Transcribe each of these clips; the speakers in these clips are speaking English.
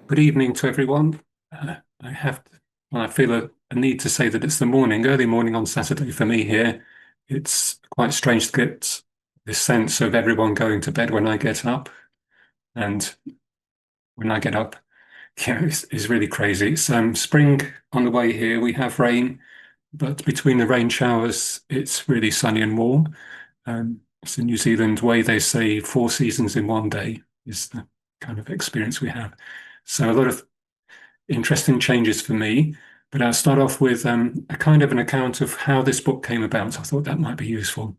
Good evening to everyone. I feel a need to say that it's the early morning on Saturday for me here. It's quite strange to get this sense of everyone going to bed when I get up. And when I get up, yeah, it's really crazy. It's spring on the way here. We have rain, but between the rain showers, it's really sunny and warm. It's a New Zealand way they say 4 seasons in one day is the kind of experience we have. So a lot of interesting changes for me. But I'll start off with a kind of an account of how this book came about. I thought that might be useful.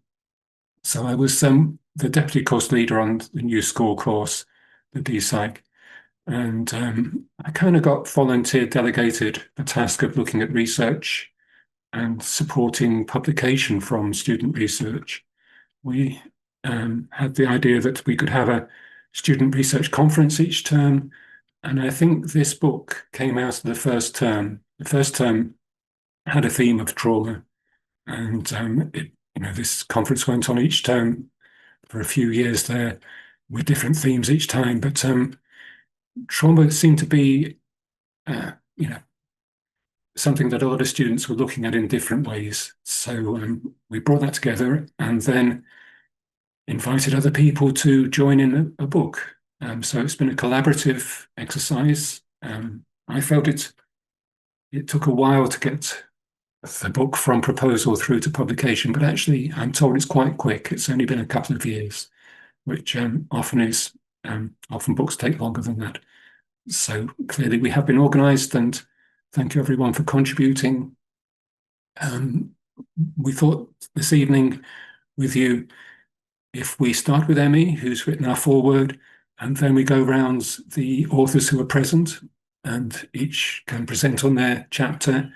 So I was the deputy course leader on the new school course, the DPsych, and I kind of got volunteer delegated the task of looking at research and supporting publication from student research. We had the idea that we could have a student research conference each term, and I think this book came out of the first term. The first term had a theme of trauma, and this conference went on each term for a few years there with different themes each time. But trauma seemed to be, something that a lot of students were looking at in different ways. So we brought that together and then invited other people to join in a book. So it's been a collaborative exercise. I felt it took a while to get the book from proposal through to publication, but actually I'm told it's quite quick. It's only been a couple of years, which often books take longer than that. So clearly we have been organised, and thank you everyone for contributing. We thought this evening with you, if we start with Emmy, who's written our foreword, and then we go round the authors who are present, and each can present on their chapter.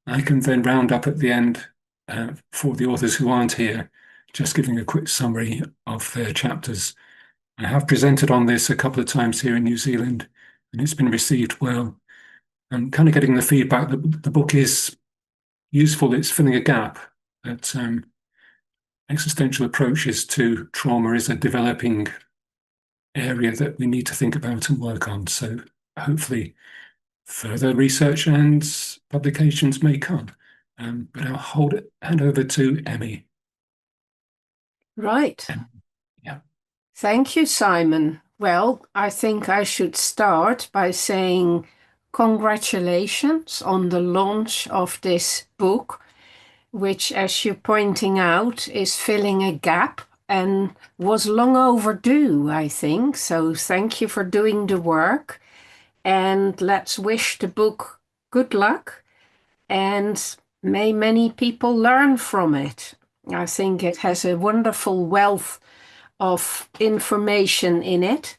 I can then round up at the end for the authors who aren't here, just giving a quick summary of their chapters. I have presented on this a couple of times here in New Zealand, and it's been received well. I'm kind of getting the feedback that the book is useful. It's filling a gap, that existential approaches to trauma is a developing area that we need to think about and work on. So hopefully further research and publications may come. But I'll hand over to Emmy. Right. Yeah. Thank you, Simon. Well, I think I should start by saying congratulations on the launch of this book, which, as you're pointing out, is filling a gap and was long overdue, I think. So thank you for doing the work. And let's wish the book good luck, and may many people learn from it. I think it has a wonderful wealth of information in it,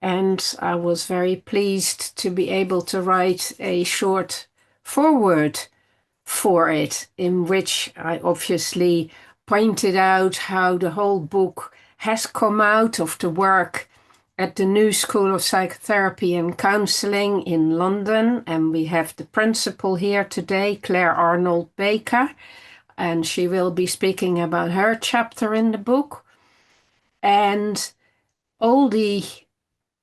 and I was very pleased to be able to write a short foreword for it, in which I obviously pointed out how the whole book has come out of the work at the New School of Psychotherapy and Counselling in London. And we have the principal here today, Claire Arnold-Baker, and she will be speaking about her chapter in the book. And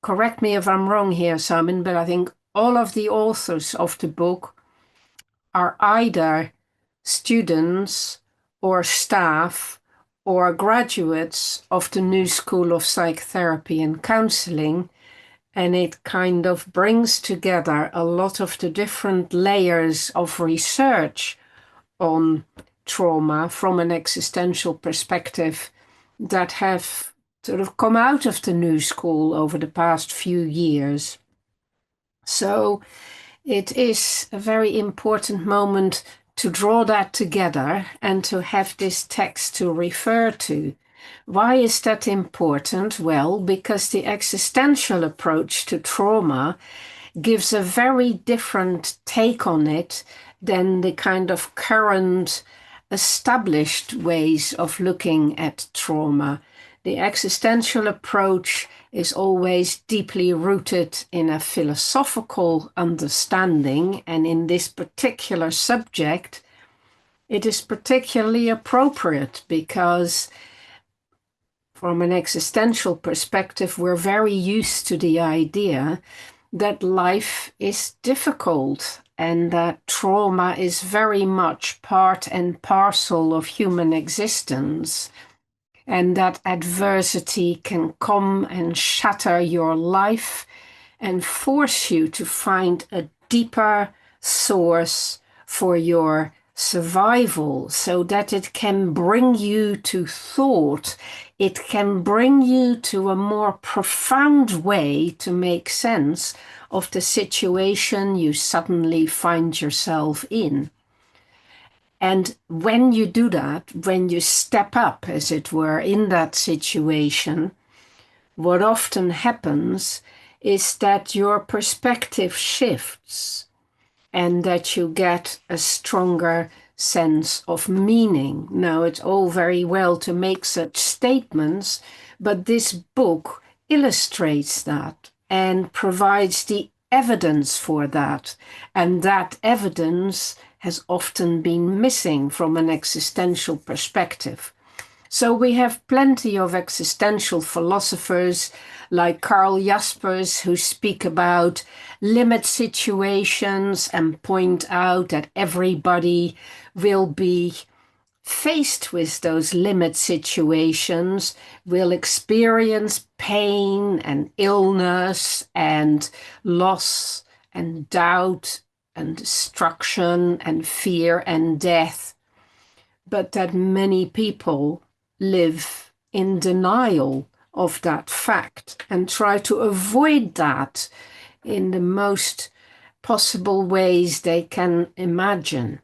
correct me if I'm wrong here, Simon, but I think all of the authors of the book are either students or staff or graduates of the New School of Psychotherapy and Counselling, and it kind of brings together a lot of the different layers of research on trauma from an existential perspective that have sort of come out of the New School over the past few years. So it is a very important moment to draw that together and to have this text to refer to. Why is that important? Well, because the existential approach to trauma gives a very different take on it than the kind of current established ways of looking at trauma. The existential approach is always deeply rooted in a philosophical understanding, and in this particular subject, it is particularly appropriate because from an existential perspective, we're very used to the idea that life is difficult and that trauma is very much part and parcel of human existence, and that adversity can come and shatter your life and force you to find a deeper source for your survival, so that it can bring you to thought. It can bring you to a more profound way to make sense of the situation you suddenly find yourself in. And when you do that, when you step up, as it were, in that situation, what often happens is that your perspective shifts and that you get a stronger sense of meaning. Now, it's all very well to make such statements, but this book illustrates that and provides the evidence for that. And that evidence has often been missing from an existential perspective. So we have plenty of existential philosophers like Karl Jaspers who speak about limit situations and point out that everybody will be faced with those limit situations, will experience pain and illness and loss and doubt and destruction and fear and death, but that many people live in denial of that fact and try to avoid that in the most possible ways they can imagine.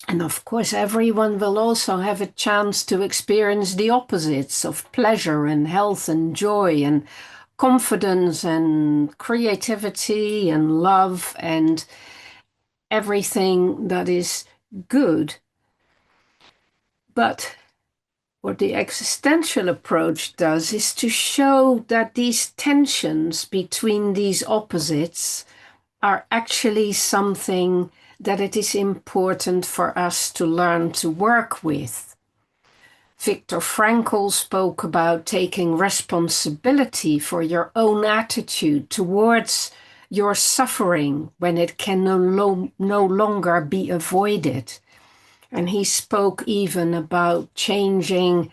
And of course, everyone will also have a chance to experience the opposites of pleasure and health and joy and confidence and creativity and love and everything that is good. But what the existential approach does is to show that these tensions between these opposites are actually something that it is important for us to learn to work with. Viktor Frankl spoke about taking responsibility for your own attitude towards your suffering when it can no longer be avoided. And he spoke even about changing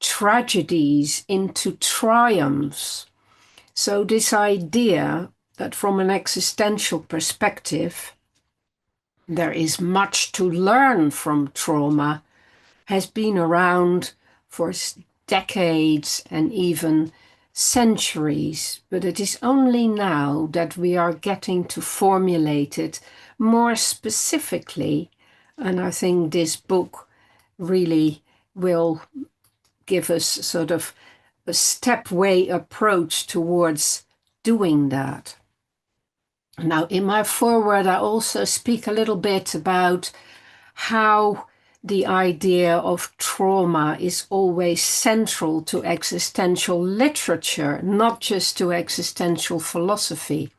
tragedies into triumphs. So this idea that from an existential perspective, there is much to learn from trauma has been around for decades and even centuries, but it is only now that we are getting to formulate it more specifically. And I think this book really will give us sort of a stepway approach towards doing that. Now, in my foreword, I also speak a little bit about how the idea of trauma is always central to existential literature, not just to existential philosophy.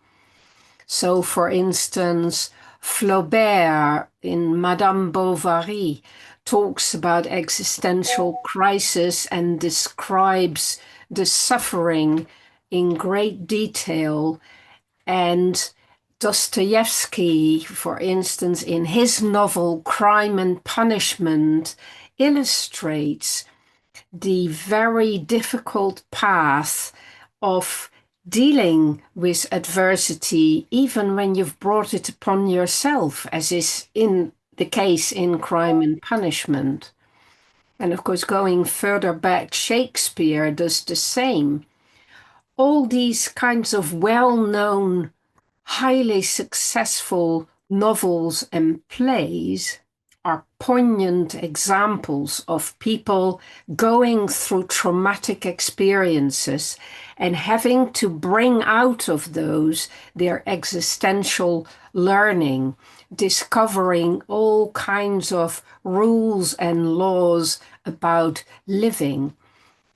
So, for instance, Flaubert in Madame Bovary talks about existential crisis and describes the suffering in great detail. And Dostoevsky, for instance, in his novel Crime and Punishment, illustrates the very difficult path of dealing with adversity, even when you've brought it upon yourself, as is in the case in Crime and Punishment. And of course, going further back, Shakespeare does the same. All these kinds of well-known, highly successful novels and plays are poignant examples of people going through traumatic experiences and having to bring out of those their existential learning, discovering all kinds of rules and laws about living.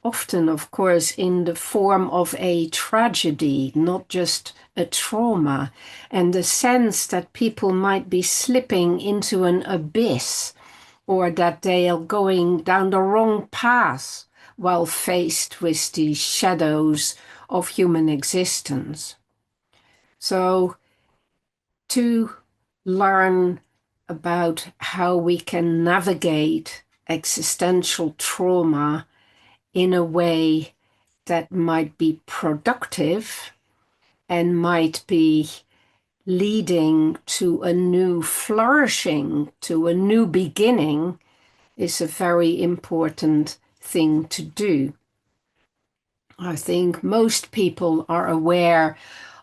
Often, of course, in the form of a tragedy, not just a trauma, and the sense that people might be slipping into an abyss or that they are going down the wrong path while faced with the shadows of human existence. So to learn about how we can navigate existential trauma in a way that might be productive and might be leading to a new flourishing, to a new beginning, is a very important thing to do. I think most people are aware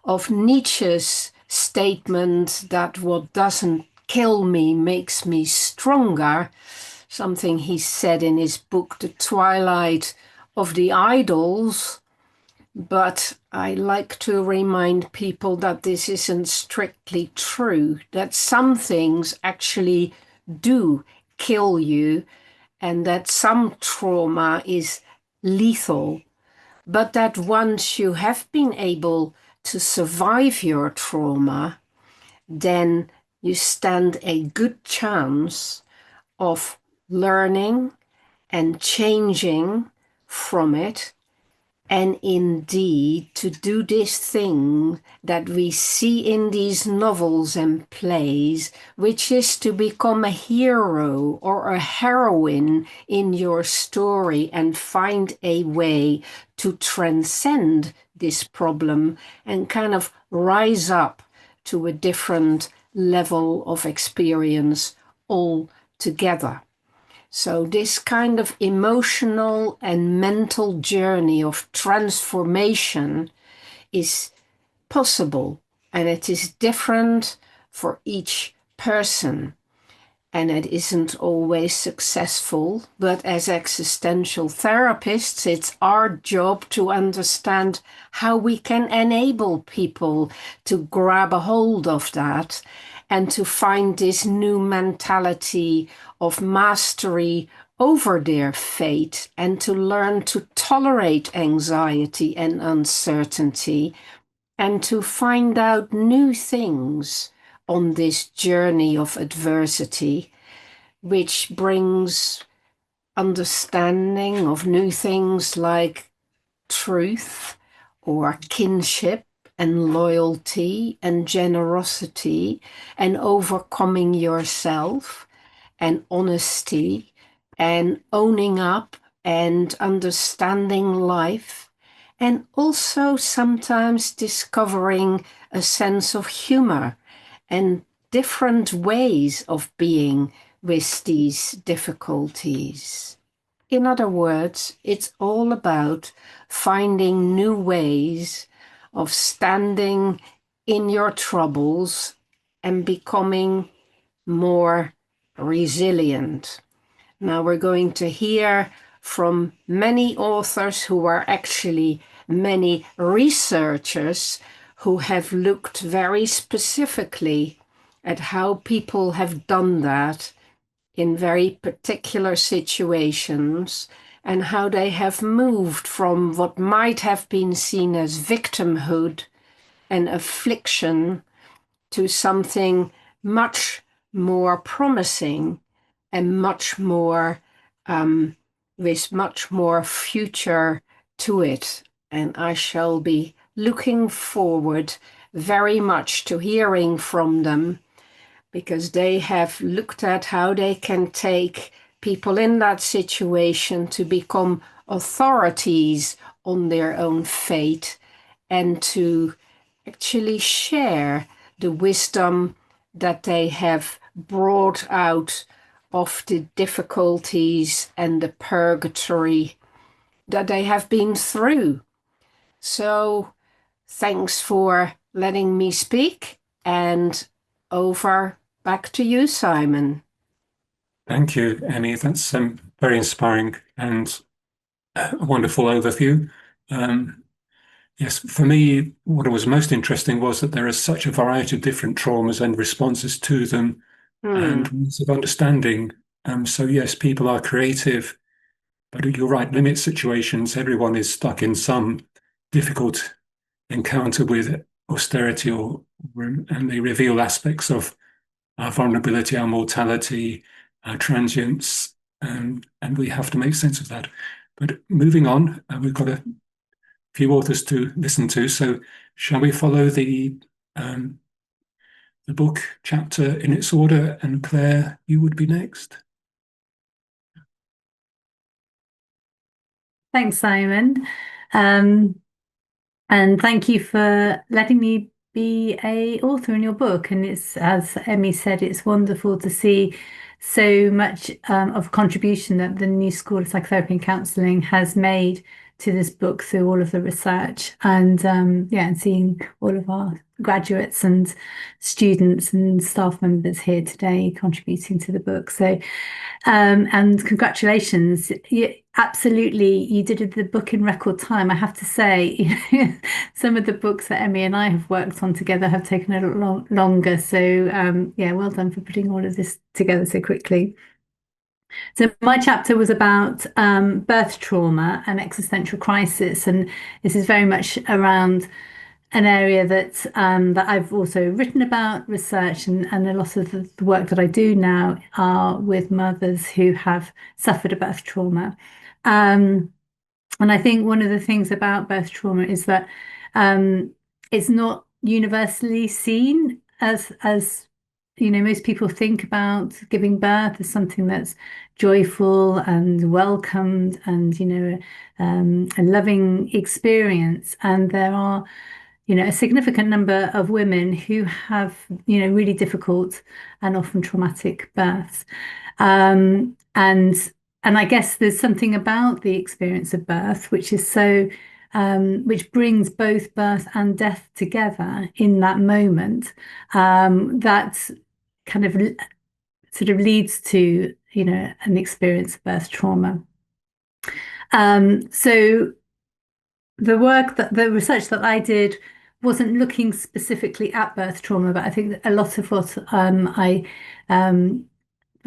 of Nietzsche's statement that what doesn't kill me makes me stronger, something he said in his book, The Twilight of the Idols. But I like to remind people that this isn't strictly true, that some things actually do kill you, and that some trauma is lethal, but that once you have been able to survive your trauma, then you stand a good chance of learning and changing from it, and indeed to do this thing that we see in these novels and plays, which is to become a hero or a heroine in your story and find a way to transcend this problem and kind of rise up to a different level of experience altogether. So this kind of emotional and mental journey of transformation is possible, and it is different for each person. And it isn't always successful, but as existential therapists, it's our job to understand how we can enable people to grab a hold of that and to find this new mentality of mastery over their fate and to learn to tolerate anxiety and uncertainty and to find out new things on this journey of adversity, which brings understanding of new things like truth or kinship and loyalty and generosity and overcoming yourself and honesty and owning up and understanding life, and also sometimes discovering a sense of humor and different ways of being with these difficulties. In other words, it's all about finding new ways of standing in your troubles and becoming more resilient. Now we're going to hear from many authors who are actually many researchers who have looked very specifically at how people have done that in very particular situations and how they have moved from what might have been seen as victimhood and affliction to something much more promising and much more with much more future to it. And I shall be looking forward very much to hearing from them, because they have looked at how they can take people in that situation to become authorities on their own fate and to actually share the wisdom that they have brought out of the difficulties and the purgatory that they have been through. So thanks for letting me speak, and over back to you, Simon. Thank you, Emmy. That's very inspiring and a wonderful overview. Um, yes, for me, what was most interesting was that there is such a variety of different traumas and responses to them and Hmm. ways of understanding. So, yes, people are creative, but you're right, limit situations, everyone is stuck in some difficult encounter with austerity and they reveal aspects of our vulnerability, our mortality, our transience, and we have to make sense of that. But moving on, we've got a few authors to listen to. So shall we follow the um, the book chapter in its order, and Claire, you would be next. Thanks, Simon. Um, and thank you for letting me be a author in your book. And it's, as Emmy said, it's wonderful to see so much of contribution that the New School of Psychotherapy and Counselling has made to this book through all of the research. And yeah, and seeing all of our graduates and students and staff members here today contributing to the book. So and congratulations. Absolutely, you did the book in record time. I have to say, some of the books that Emmy and I have worked on together have taken a lot longer. So, yeah, well done for putting all of this together so quickly. So my chapter was about birth trauma and existential crisis, and this is very much around an area that I've also written about, research, and a lot of the work that I do now are with mothers who have suffered a birth trauma. And I think one of the things about birth trauma is that it's not universally seen as most people think about giving birth as something that's joyful and welcomed and a loving experience. And there are a significant number of women who have, really difficult and often traumatic births. And I guess there's something about the experience of birth which is which brings both birth and death together in that moment, that kind of sort of leads to, an experience of birth trauma. So the research that I did wasn't looking specifically at birth trauma, but I think that a lot of what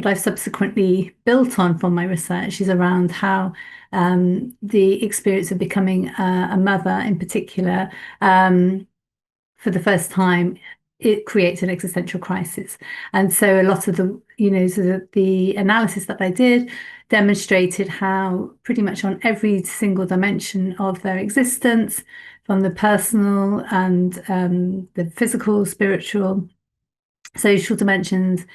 I've subsequently built on from my research is around how the experience of becoming a mother, in particular, for the first time, it creates an existential crisis. And so a lot of the analysis that I did demonstrated how pretty much on every single dimension of their existence, from the personal and the physical, spiritual, social dimensions,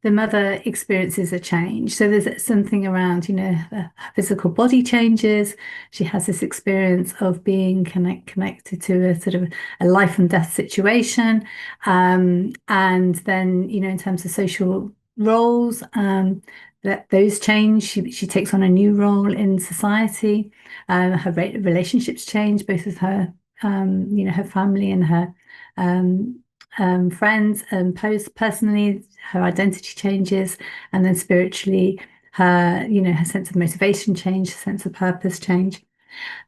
the mother experiences a change. So there's something around, her physical body changes. She has this experience of being connected to a sort of a life and death situation. And then, in terms of social roles, that those change. She takes on a new role in society. Her relationships change, both with her, her family and her friends, and personally, her identity changes, and then spiritually, her sense of motivation change, her sense of purpose change.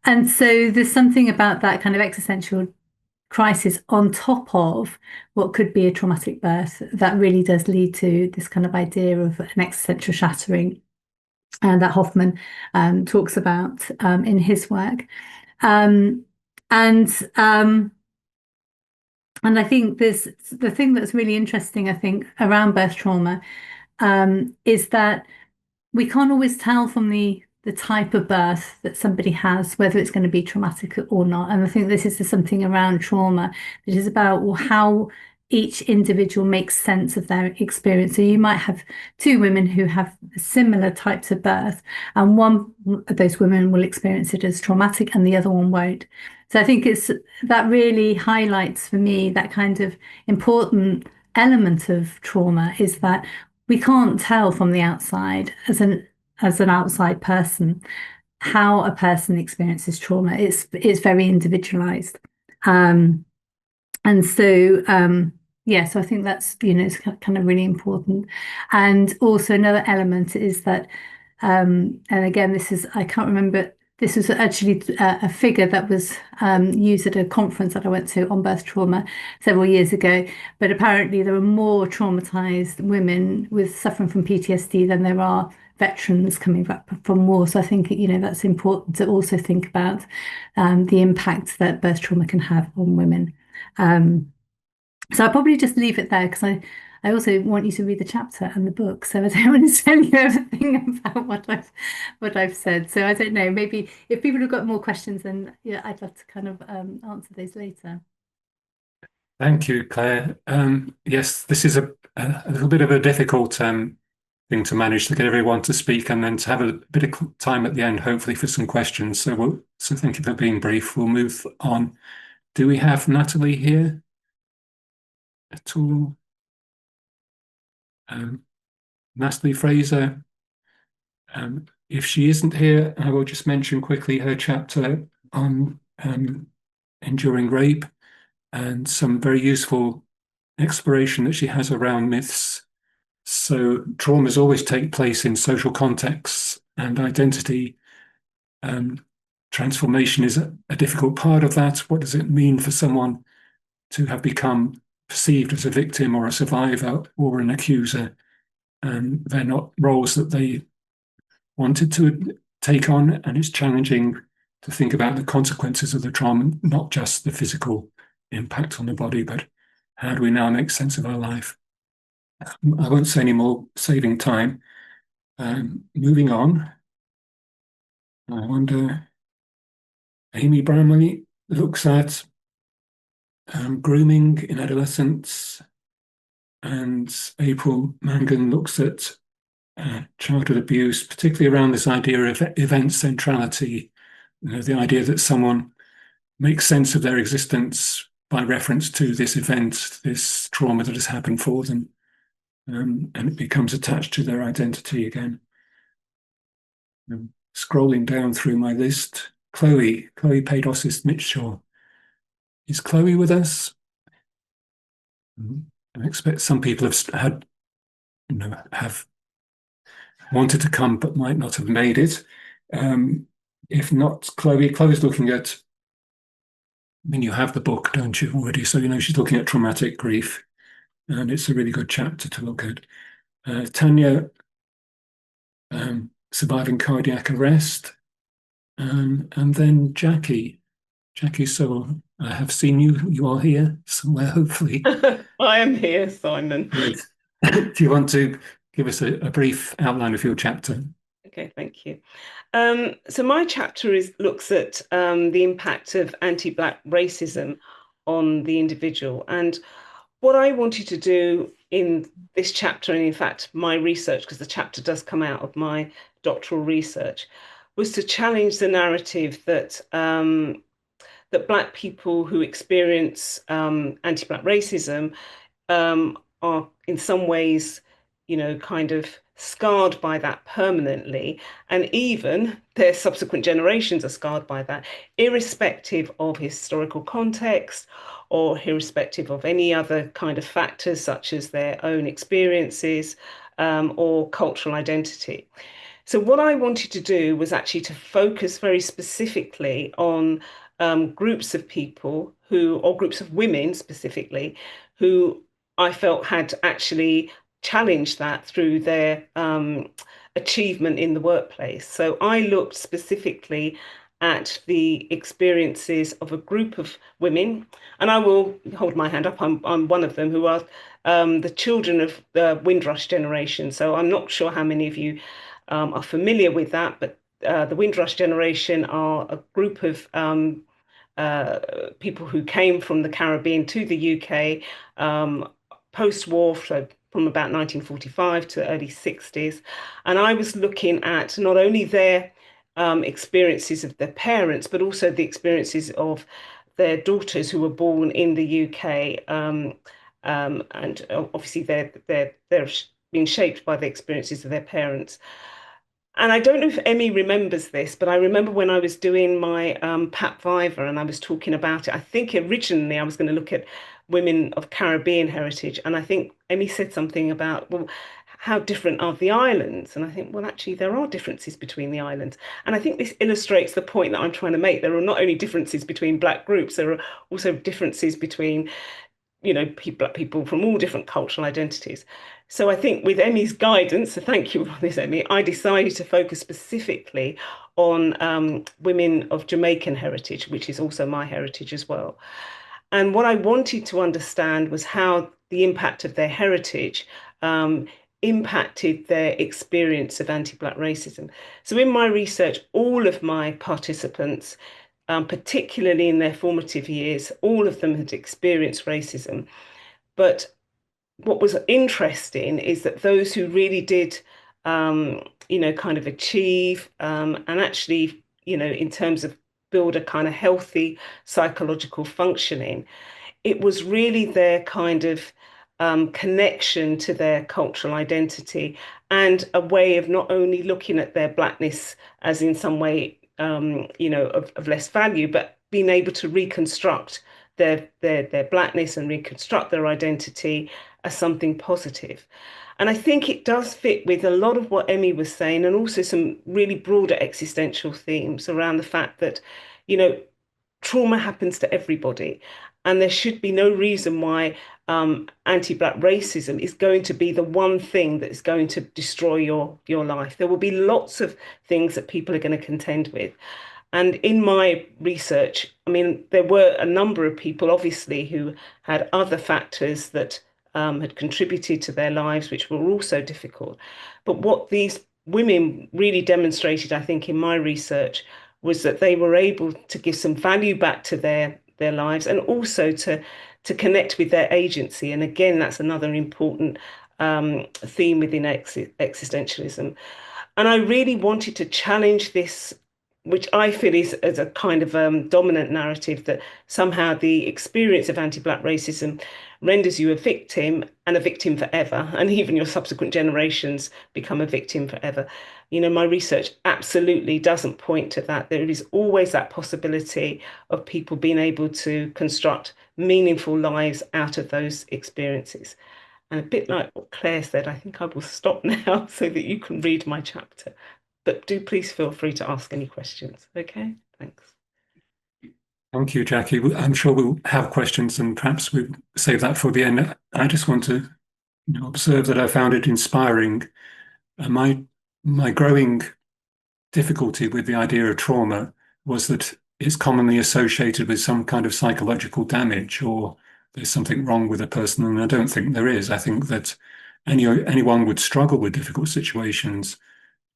And so there's something about that kind of existential crisis on top of what could be a traumatic birth that really does lead to this kind of idea of an existential shattering, and that Hoffman talks about in his work. And I think there's the thing that's really interesting, I think, around birth trauma, is that we can't always tell from the type of birth that somebody has whether it's going to be traumatic or not. And I think this is something around trauma that is about, well, how each individual makes sense of their experience. So you might have two women who have similar types of birth, and one of those women will experience it as traumatic and the other one won't. So I think that really highlights for me that kind of important element of trauma, is that we can't tell from the outside as an outside person how a person experiences trauma. It's very individualized. And so yeah, so I think that's it's kind of really important. And also another element is that and again, I can't remember, this was actually a figure that was used at a conference that I went to on birth trauma several years ago. But apparently there are more traumatized women with suffering from PTSD than there are veterans coming back from war. So I think that's important to also think about the impact that birth trauma can have on women. So I'll probably just leave it there, because I also want you to read the chapter and the book, so I don't want to tell you everything about what I've said. So I don't know, maybe if people have got more questions, then yeah, I'd love to kind of answer those later. Thank you, Claire. Yes, this is a little bit of a difficult thing to manage, to get everyone to speak and then to have a bit of time at the end, hopefully, for some questions. So thank you for being brief. We'll move on. Do we have Natalie here at all? Um, Natalie Fraser. If she isn't here, I will just mention quickly her chapter on enduring rape and some very useful exploration that she has around myths. So traumas always take place in social contexts, and identity transformation is a difficult part of that. What does it mean for someone to have become perceived as a victim or a survivor or an accuser? And they're not roles that they wanted to take on, and it's challenging to think about the consequences of the trauma, not just the physical impact on the body, but how do we now make sense of our life? I won't say any more, saving time. Moving on, I wonder, Amy Bramley looks at grooming in adolescence, and April Mangan looks at childhood abuse, particularly around this idea of event centrality, the idea that someone makes sense of their existence by reference to this event, this trauma that has happened for them, and it becomes attached to their identity again. Scrolling down through my list, Chloe Padosis Mitchell. Is Chloe with us? I expect some people have wanted to come but might not have made it. If not, Chloe's looking at, I mean, you have the book, don't you, already? So, she's looking at traumatic grief, and it's a really good chapter to look at. Tanya, surviving cardiac arrest, and then Jackie Sewell. I have seen you. You are here somewhere, hopefully. I am here, Simon. Good. Do you want to give us a brief outline of your chapter? Okay, thank you. So my chapter looks at the impact of anti-Black racism on the individual. And what I wanted to do in this chapter, and in fact my research, because the chapter does come out of my doctoral research, was to challenge the narrative that that Black people who experience anti-Black racism are in some ways, kind of scarred by that permanently. And even their subsequent generations are scarred by that, irrespective of historical context or irrespective of any other kind of factors, such as their own experiences or cultural identity. So what I wanted to do was actually to focus very specifically on groups of people or groups of women specifically, who I felt had actually challenged that through their achievement in the workplace. So I looked specifically at the experiences of a group of women, and I will hold my hand up. I'm one of them, who are the children of the Windrush generation. So I'm not sure how many of you are familiar with that, but the Windrush generation are a group of people who came from the Caribbean to the UK post-war, so from about 1945 to the early 60s. And I was looking at not only their experiences of their parents, but also the experiences of their daughters who were born in the UK. And obviously they're being shaped by the experiences of their parents. And I don't know if Emmy remembers this, but I remember when I was doing my Pat Viva and I was talking about it. I think originally I was going to look at women of Caribbean heritage. And I think Emmy said something about, well, how different are the islands? And I think, well, actually, there are differences between the islands. And I think this illustrates the point that I'm trying to make. There are not only differences between Black groups, there are also differences between Black people from all different cultural identities. So I think with Emmy's guidance, so thank you for this, Emmy, I decided to focus specifically on women of Jamaican heritage, which is also my heritage as well. And what I wanted to understand was how the impact of their heritage impacted their experience of anti-Black racism. So in my research, all of my participants particularly in their formative years. All of them had experienced racism. But what was interesting is that those who really did, kind of achieve and actually, in terms of build a kind of healthy psychological functioning, it was really their kind of connection to their cultural identity and a way of not only looking at their blackness as in some way, of less value, but being able to reconstruct their blackness and reconstruct their identity as something positive. And I think it does fit with a lot of what Emmy was saying, and also some really broader existential themes around the fact that, trauma happens to everybody, and there should be no reason why anti-Black racism is going to be the one thing that is going to destroy your life. There will be lots of things that people are going to contend with. And in my research, I mean, there were a number of people, obviously, who had other factors that had contributed to their lives, which were also difficult. But what these women really demonstrated, I think, in my research, was that they were able to give some value back to their lives, and also to connect with their agency. And again, that's another important theme within existentialism. And I really wanted to challenge this, which I feel is as a kind of dominant narrative, that somehow the experience of anti-Black racism renders you a victim, and a victim forever, and even your subsequent generations become a victim forever. My research absolutely doesn't point to that. There is always that possibility of people being able to construct meaningful lives out of those experiences. And a bit like what Claire said, I think I will stop now so that you can read my chapter. But do please feel free to ask any questions. Okay, thanks. Thank you, Jackie. I'm sure we'll have questions, and perhaps we'll save that for the end. I just want to observe that I found it inspiring. My growing difficulty with the idea of trauma was that it's commonly associated with some kind of psychological damage, or there's something wrong with a person, and I don't think there is. I think that anyone would struggle with difficult situations,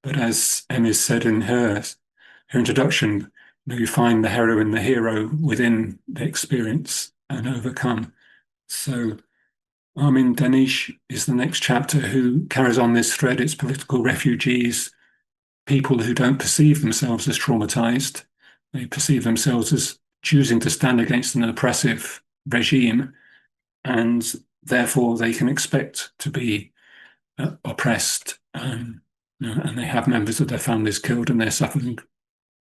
but as Emmy said in her introduction, you find the heroine, the hero within the experience and overcome. So Armin Danish is the next chapter, who carries on this thread. It's political refugees, people who don't perceive themselves as traumatized. They perceive themselves as choosing to stand against an oppressive regime, and therefore they can expect to be oppressed. And they have members of their families killed, and they're suffering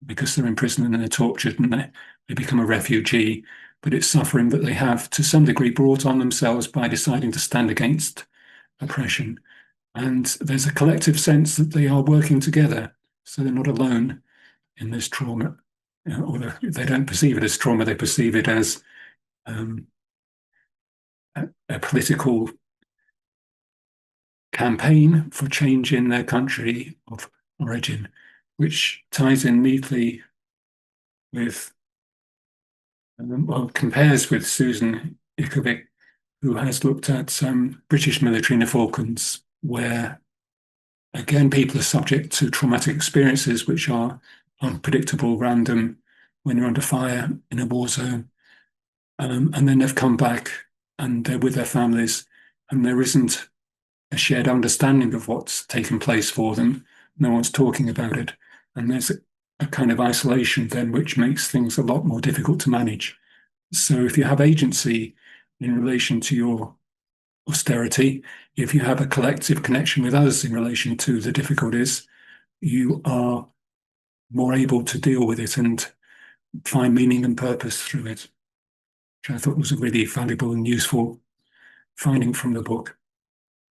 because they're in prison and they're tortured, and they become a refugee. But it's suffering that they have, to some degree, brought on themselves by deciding to stand against oppression. And there's a collective sense that they are working together, so they're not alone in this trauma. Or they don't perceive it as trauma, they perceive it as a political campaign for change in their country of origin, which ties in neatly with, compares with Susan Ikovic, who has looked at British military in the Falklands, where, again, people are subject to traumatic experiences which are unpredictable, random, when you're under fire in a war zone. And then they've come back and they're with their families, and there isn't a shared understanding of what's taken place for them. No one's talking about it. And there's a kind of isolation then, which makes things a lot more difficult to manage. So if you have agency in relation to your austerity, if you have a collective connection with others in relation to the difficulties, you are more able to deal with it and find meaning and purpose through it, which I thought was a really valuable and useful finding from the book.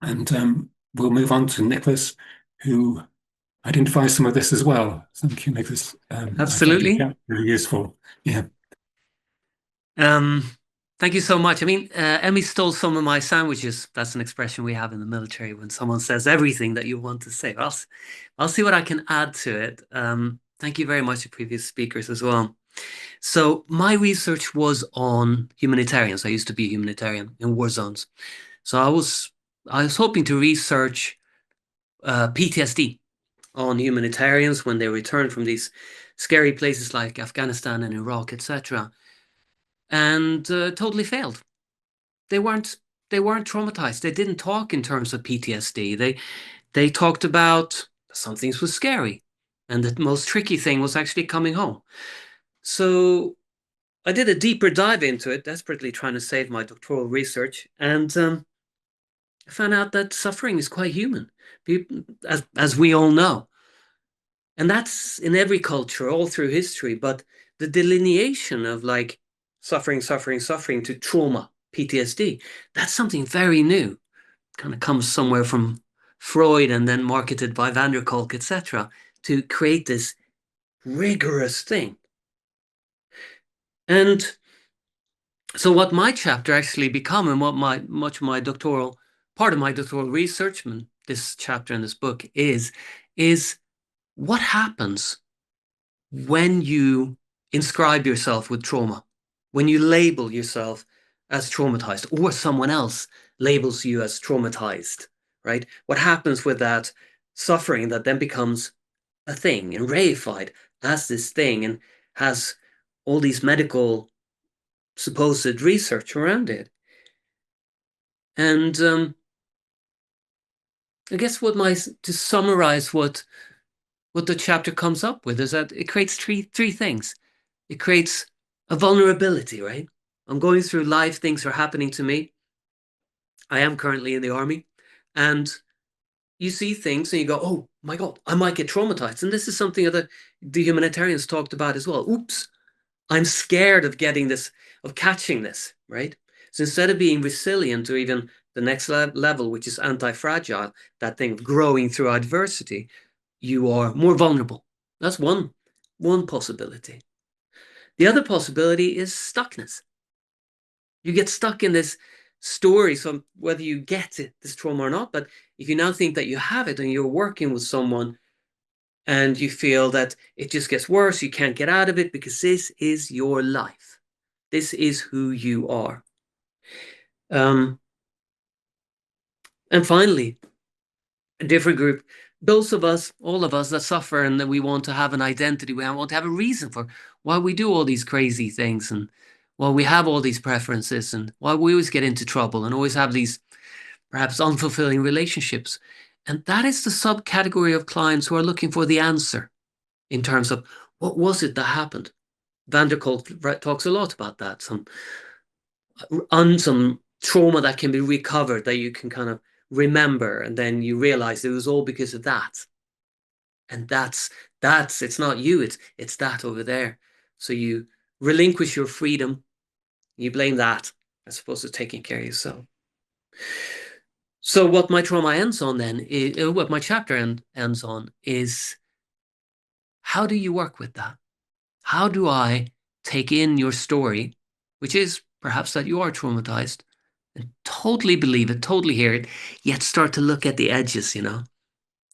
And we'll move on to Niklas, who identifies some of this as well. Thank you, Niklas. Absolutely. Really useful. Yeah. Thank you so much. I mean, Emmy stole some of my sandwiches. That's an expression we have in the military when someone says everything that you want to say. I'll see what I can add to it. Thank you very much to previous speakers as well. So my research was on humanitarians. I used to be a humanitarian in war zones. So I was hoping to research PTSD on humanitarians when they returned from these scary places like Afghanistan and Iraq, etc., and totally failed. They weren't traumatized. They didn't talk in terms of PTSD. They talked about some things was scary, and the most tricky thing was actually coming home. So I did a deeper dive into it, desperately trying to save my doctoral research, and I found out that suffering is quite human, as we all know. And that's in every culture, all through history. But the delineation of like suffering to trauma, PTSD, that's something very new. Kind of comes somewhere from Freud and then marketed by van der Kolk, etc., to create this rigorous thing. And so what my chapter actually become, and what much of my doctoral research, and this chapter in this book is what happens when you inscribe yourself with trauma, when you label yourself as traumatized, or someone else labels you as traumatized, right? What happens with that suffering that then becomes a thing and reified as this thing and has all these medical supposed research around it. And I guess to summarize what the chapter comes up with is that it creates three things. It creates a vulnerability, right? I'm going through life, things are happening to me. I am currently in the army, and you see things and you go, oh my God, I might get traumatized. And this is something that the humanitarians talked about as well. Oops, I'm scared of getting this, of catching this, right? So instead of being resilient to even the next level, which is anti-fragile, that thing of growing through adversity, you are more vulnerable. That's one possibility. The other possibility is stuckness. You get stuck in this story, so whether you get it, this trauma or not, but if you now think that you have it and you're working with someone and you feel that it just gets worse, you can't get out of it because this is your life. This is who you are. And finally, a different group, those of us, all of us that suffer and that we want to have an identity, we want to have a reason for why we do all these crazy things and why we have all these preferences and why we always get into trouble and always have these perhaps unfulfilling relationships. And that is the subcategory of clients who are looking for the answer in terms of what was it that happened. Van der Kolk talks a lot about that, some trauma that can be recovered, that you can kind of remember, and then you realize it was all because of that. And that's it's not you, it's that over there. So you relinquish your freedom, you blame that as opposed to taking care of yourself. So what my trauma ends on then, what my chapter ends on is, how do you work with that? How do I take in your story, which is perhaps that you are traumatized, and totally believe it, totally hear it, yet start to look at the edges,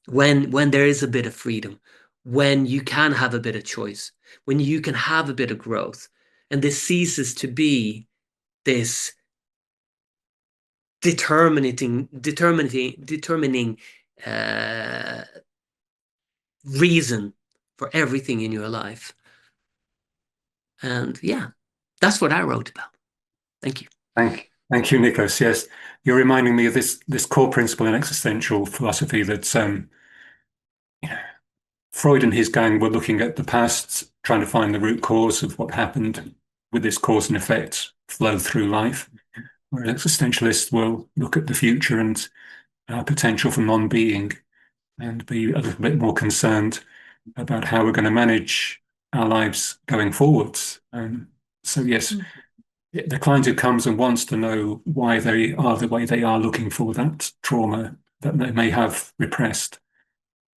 when there is a bit of freedom, when you can have a bit of choice, when you can have a bit of growth, and this ceases to be this determining reason for everything in your life. And yeah, that's what I wrote about. Thank you. Thank you, Niklas. Yes, you're reminding me of this core principle in existential philosophy that Freud and his gang were looking at the past, trying to find the root cause of what happened with this cause and effect flow through life. Whereas existentialists will look at the future and potential for non-being and be a little bit more concerned about how we're going to manage our lives going forwards. So yes, the client who comes and wants to know why they are the way they are, looking for that trauma that they may have repressed,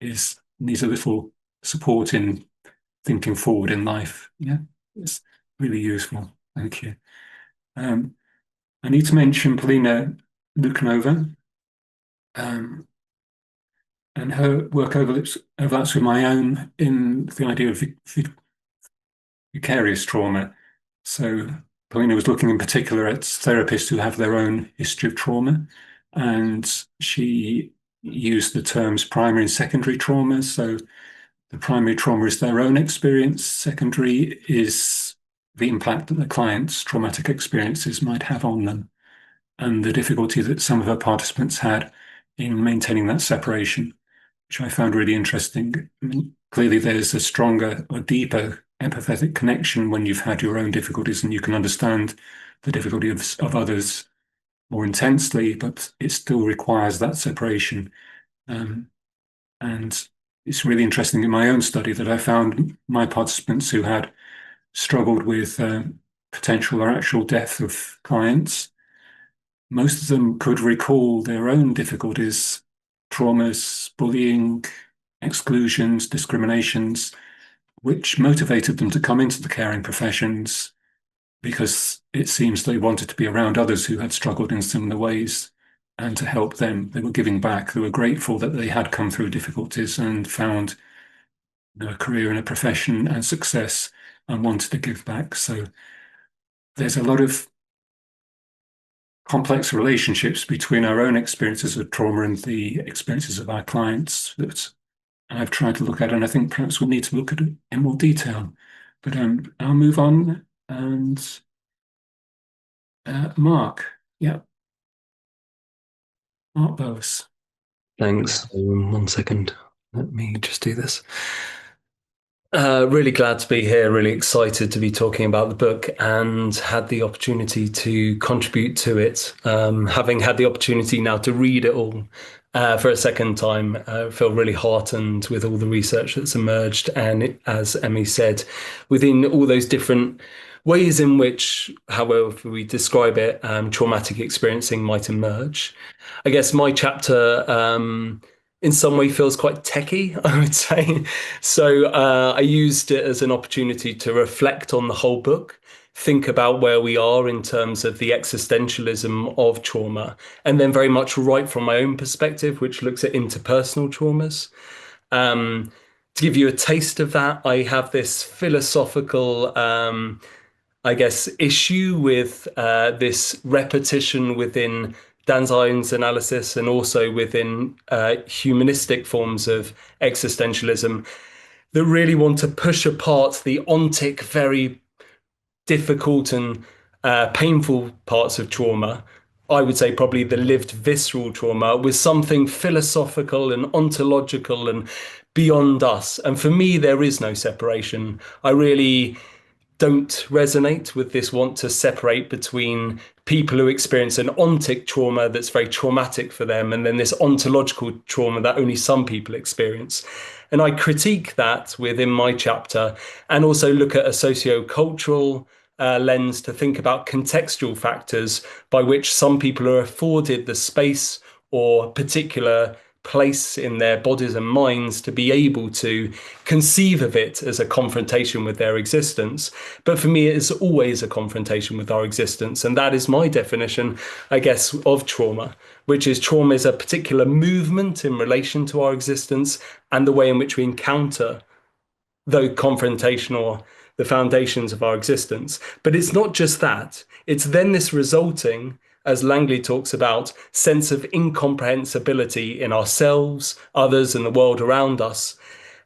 needs a little support in thinking forward in life. Yeah, it's really useful. Thank you. I need to mention Polina Luknova, and her work overlaps with my own in the idea of vicarious trauma. So Polina was looking in particular at therapists who have their own history of trauma, and she used the terms primary and secondary trauma. So the primary trauma is their own experience. Secondary is the impact that the client's traumatic experiences might have on them, and the difficulty that some of our participants had in maintaining that separation, which I found really interesting. I mean, clearly, there's a stronger or deeper empathetic connection when you've had your own difficulties and you can understand the difficulty of others more intensely, but it still requires that separation. And it's really interesting in my own study that I found my participants who had struggled with potential or actual death of clients, most of them could recall their own difficulties, traumas, bullying, exclusions, discriminations, which motivated them to come into the caring professions because it seems they wanted to be around others who had struggled in similar ways and to help them. They were giving back. They were grateful that they had come through difficulties and found a career in a profession and success and wanted to give back. So there's a lot of complex relationships between our own experiences of trauma and the experiences of our clients that I've tried to look at, and I think perhaps we need to look at it in more detail. But I'll move on. And Marc, Marc Boaz. Thanks. 1 second. Let me just do this. Really glad to be here, really excited to be talking about the book and had the opportunity to contribute to it. Having had the opportunity now to read it all for a second time, I feel really heartened with all the research that's emerged. And as Emmy said, within all those different ways in which, however we describe it, traumatic experiencing might emerge. I guess my chapter in some way feels quite techie, I would say. So I used it as an opportunity to reflect on the whole book, think about where we are in terms of the existentialism of trauma, and then very much right from my own perspective, which looks at interpersonal traumas. To give you a taste of that, I have this philosophical issue with this repetition within Daseins analysis and also within humanistic forms of existentialism that really want to push apart the ontic, very difficult and painful parts of trauma. I would say probably the lived visceral trauma with something philosophical and ontological and beyond us. And for me, there is no separation. I really don't resonate with this want to separate between people who experience an ontic trauma that's very traumatic for them and then this ontological trauma that only some people experience. And I critique that within my chapter and also look at a socio-cultural lens to think about contextual factors by which some people are afforded the space or particular place in their bodies and minds to be able to conceive of it as a confrontation with their existence. But for me, it is always a confrontation with our existence. And that is my definition, I guess, of trauma, which is trauma is a particular movement in relation to our existence and the way in which we encounter the confrontation or the foundations of our existence. But it's not just that. It's then this resulting, as Langley talks about, sense of incomprehensibility in ourselves, others, and the world around us.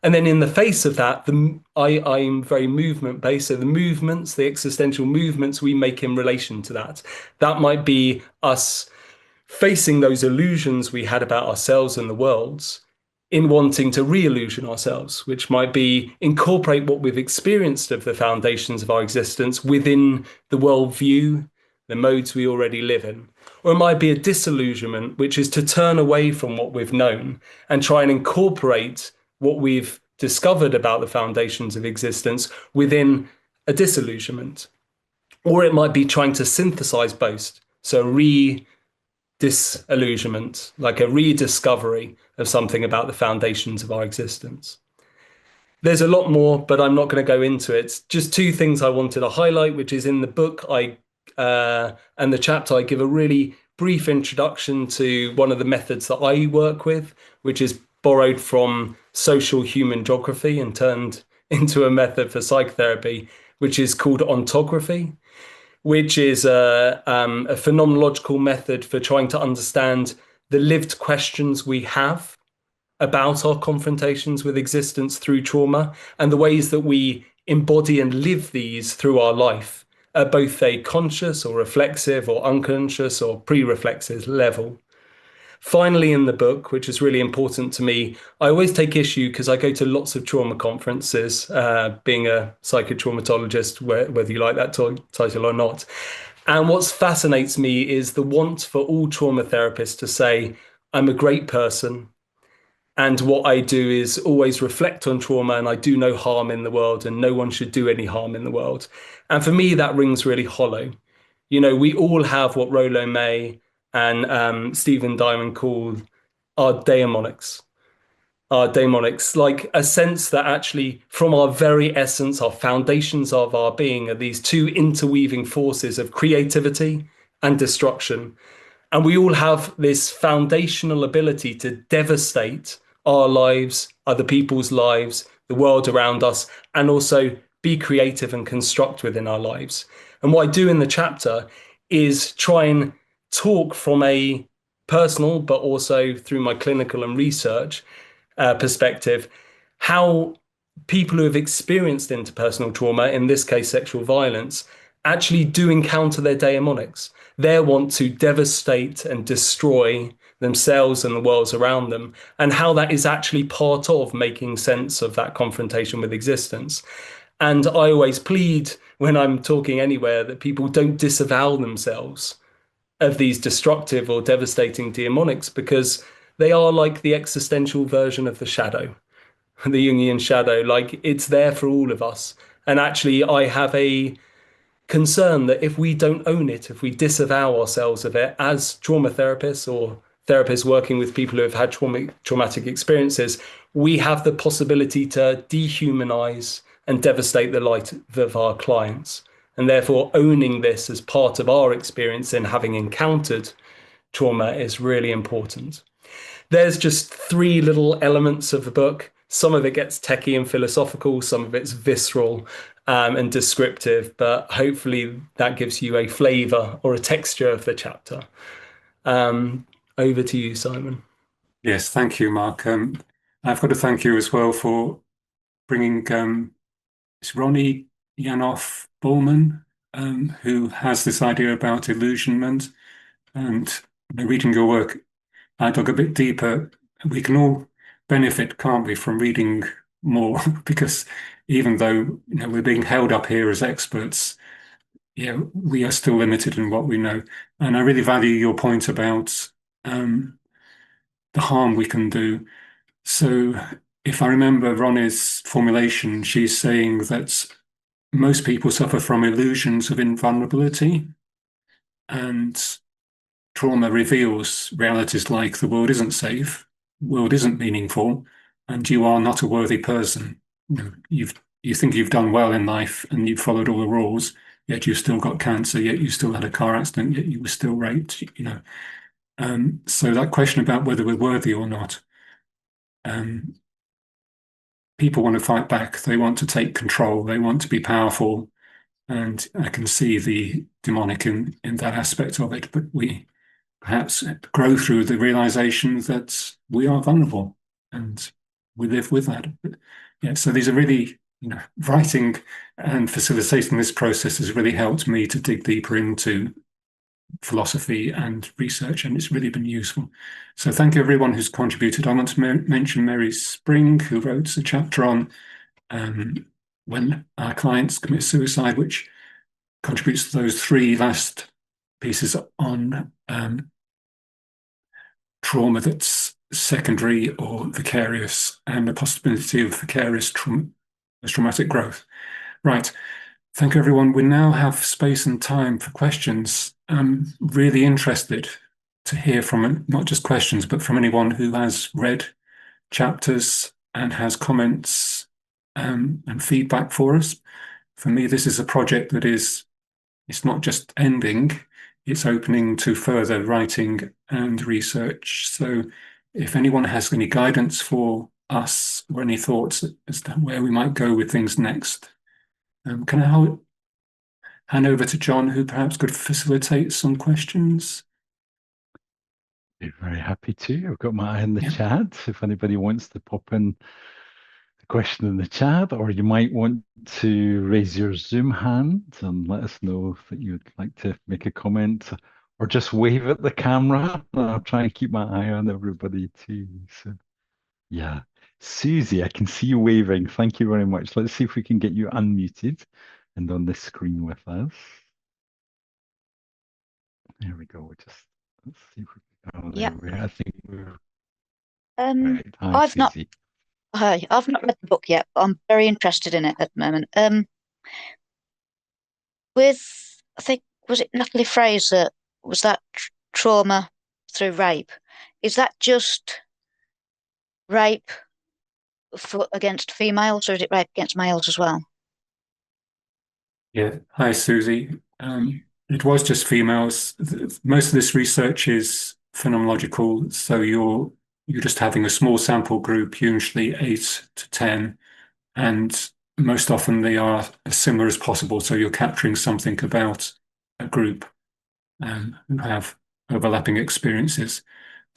And then in the face of that, I'm very movement-based, so the movements, the existential movements we make in relation to that. That might be us facing those illusions we had about ourselves and the worlds in wanting to re-illusion ourselves, which might be incorporate what we've experienced of the foundations of our existence within the worldview, the modes we already live in. Or it might be a disillusionment, which is to turn away from what we've known and try and incorporate what we've discovered about the foundations of existence within a disillusionment. Or it might be trying to synthesize both. So disillusionment, like a rediscovery of something about the foundations of our existence. There's a lot more, but I'm not going to go into it. Just two things I wanted to highlight, which is in the book and the chapter, I give a really brief introduction to one of the methods that I work with, which is borrowed from social human geography and turned into a method for psychotherapy, which is called ontography, which is a phenomenological method for trying to understand the lived questions we have about our confrontations with existence through trauma and the ways that we embody and live these through our life at both a conscious or reflexive or unconscious or pre-reflexive level. Finally, in the book, which is really important to me, I always take issue because I go to lots of trauma conferences, being a psychotraumatologist, whether you like that title or not. And what fascinates me is the want for all trauma therapists to say, I'm a great person. And what I do is always reflect on trauma, and I do no harm in the world, and no one should do any harm in the world. And for me, that rings really hollow. You know, we all have what Rollo May and Stephen Diamond called our daemonics. Our daemonics, like a sense that actually, from our very essence, our foundations of our being are these two interweaving forces of creativity and destruction. And we all have this foundational ability to devastate our lives, other people's lives, the world around us, and also be creative and construct within our lives. And what I do in the chapter is try and talk from a personal, but also through my clinical and research perspective, how people who have experienced interpersonal trauma, in this case sexual violence, actually do encounter their daemonics. They want to devastate and destroy themselves and the worlds around them, and how that is actually part of making sense of that confrontation with existence. And I always plead when I'm talking anywhere that people don't disavow themselves of these destructive or devastating daemonics, because they are like the existential version of the shadow, the Jungian shadow. Like, it's there for all of us. And actually, I have a concern that if we don't own it, if we disavow ourselves of it as trauma therapists or therapists working with people who have had traumatic experiences, we have the possibility to dehumanize and devastate the life of our clients. And therefore, owning this as part of our experience in having encountered trauma is really important. There's just 3 little elements of the book. Some of it gets techie and philosophical, some of it's visceral and descriptive, but hopefully that gives you a flavor or a texture of the chapter. Over to you, Simon. Yes, thank you, Mark. I've got to thank you as well for bringing it's Ronnie Yanoff Bowman, who has this idea about illusionment. And reading your work, I dug a bit deeper. We can all benefit, can't we, from reading more? Because even though we're being held up here as experts, we are still limited in what we know. And I really value your point about the harm we can do. So if I remember Ronnie's formulation, she's saying that most people suffer from illusions of invulnerability, and trauma reveals realities like the world isn't safe, the world isn't meaningful, and you are not a worthy person. You think you've done well in life and you've followed all the rules, yet you've still got cancer, yet you still had a car accident, yet you were still raped. So that question about whether we're worthy or not, people want to fight back. They want to take control. They want to be powerful. And I can see the demonic in that aspect of it. But we perhaps grow through the realization that we are vulnerable and we live with that. But, so these are really, writing and facilitating this process has really helped me to dig deeper into philosophy and research, and it's really been useful. So thank you everyone who's contributed. I want to mention Mary Spring, who wrote a chapter on when our clients commit suicide, which contributes to those 3 last pieces on trauma that's secondary or vicarious, and the possibility of vicarious traumatic growth. Right. Thank you, everyone. We now have space and time for questions. I'm really interested to hear from not just questions, but from anyone who has read chapters and has comments and feedback for us. For me, this is a project that it's not just ending, it's opening to further writing and research. So if anyone has any guidance for us or any thoughts as to where we might go with things next, can I hand over to John, who perhaps could facilitate some questions? Be very happy to. I've got my eye in the Yeah. chat. If anybody wants to pop in the question in the chat, or you might want to raise your Zoom hand and let us know that you'd like to make a comment, or just wave at the camera. I'll try and keep my eye on everybody too. So, yeah. Susie, I can see you waving. Thank you very much. Let's see if we can get you unmuted and on the screen with us. There we go. Let's see if we can. Oh, there we are. I think we're right. Hi, Susie. Hi, I've not read the book yet, but I'm very interested in it at the moment. I think, was it Natalie Fraser? Was that trauma through rape? Is that just rape against females, or is it rape against males as well? Yeah. Hi, Susie. It was just females. Most of this research is phenomenological, so you're just having a small sample group, usually 8 to 10, and most often they are as similar as possible. So you're capturing something about a group who have overlapping experiences.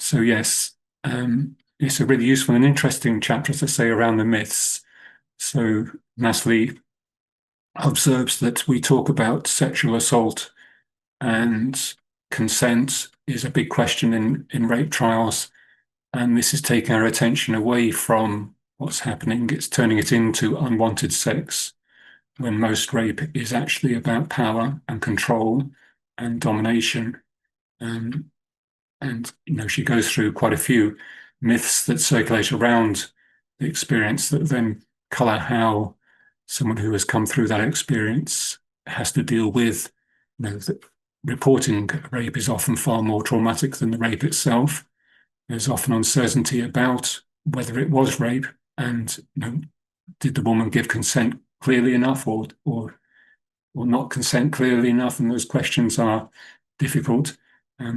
So yes, it's a really useful and interesting chapter, as I say, around the myths. So Natalie observes that we talk about sexual assault and consent is a big question in rape trials. And this is taking our attention away from what's happening. It's turning it into unwanted sex, when most rape is actually about power and control and domination. And she goes through quite a few myths that circulate around the experience that then color how someone who has come through that experience has to deal with, that reporting rape is often far more traumatic than the rape itself. There's often uncertainty about whether it was rape, and did the woman give consent clearly enough, or not consent clearly enough, and those questions are difficult,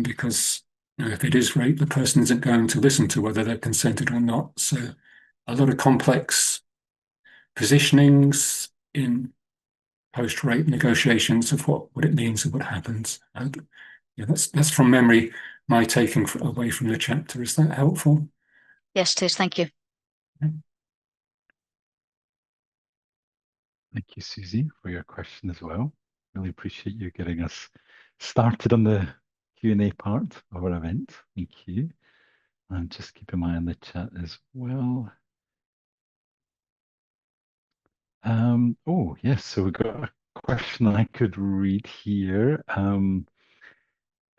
because if it is rape, the person isn't going to listen to whether they're consented or not. So a lot of complex positionings in post-rape negotiations of what it means and what happens. And that's from memory, my taking away from the chapter. Is that helpful? Yes, it is. Thank you. Thank you, Susie, for your question as well. Really appreciate you getting us started on the Q&A part of our event. Thank you. And just keep an eye on the chat as well. Oh, yes, so we've got a question I could read here.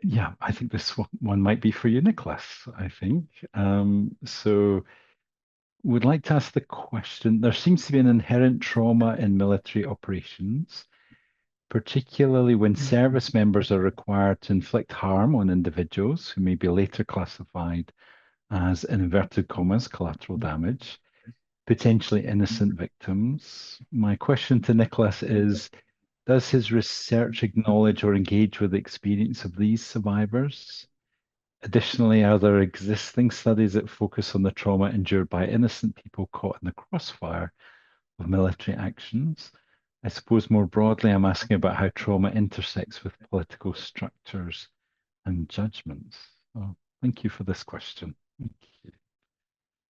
Yeah, I think this one might be for you, Niklas, I think. So would like to ask the question, there seems to be an inherent trauma in military operations, particularly when service members are required to inflict harm on individuals who may be later classified as, in inverted commas, collateral damage, potentially innocent victims. My question to Niklas is, does his research acknowledge or engage with the experience of these survivors? Additionally, are there existing studies that focus on the trauma endured by innocent people caught in the crossfire of military actions? I suppose more broadly, I'm asking about how trauma intersects with political structures and judgments. Oh, thank you for this question. Thank you.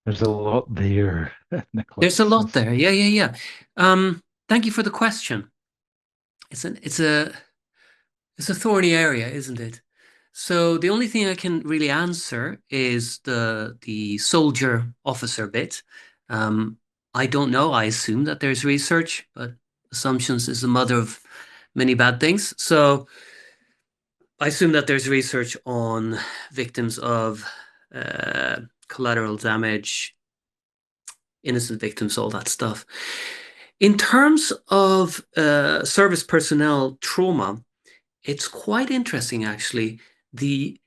There's a lot there, Niklas. There's a lot there. Yeah. Thank you for the question. It's a thorny area, isn't it? So the only thing I can really answer is the soldier officer bit. I don't know. I assume that there's research, but assumptions is the mother of many bad things. So I assume that there's research on victims of collateral damage, innocent victims, all that stuff. In terms of service personnel trauma, it's quite interesting, actually. The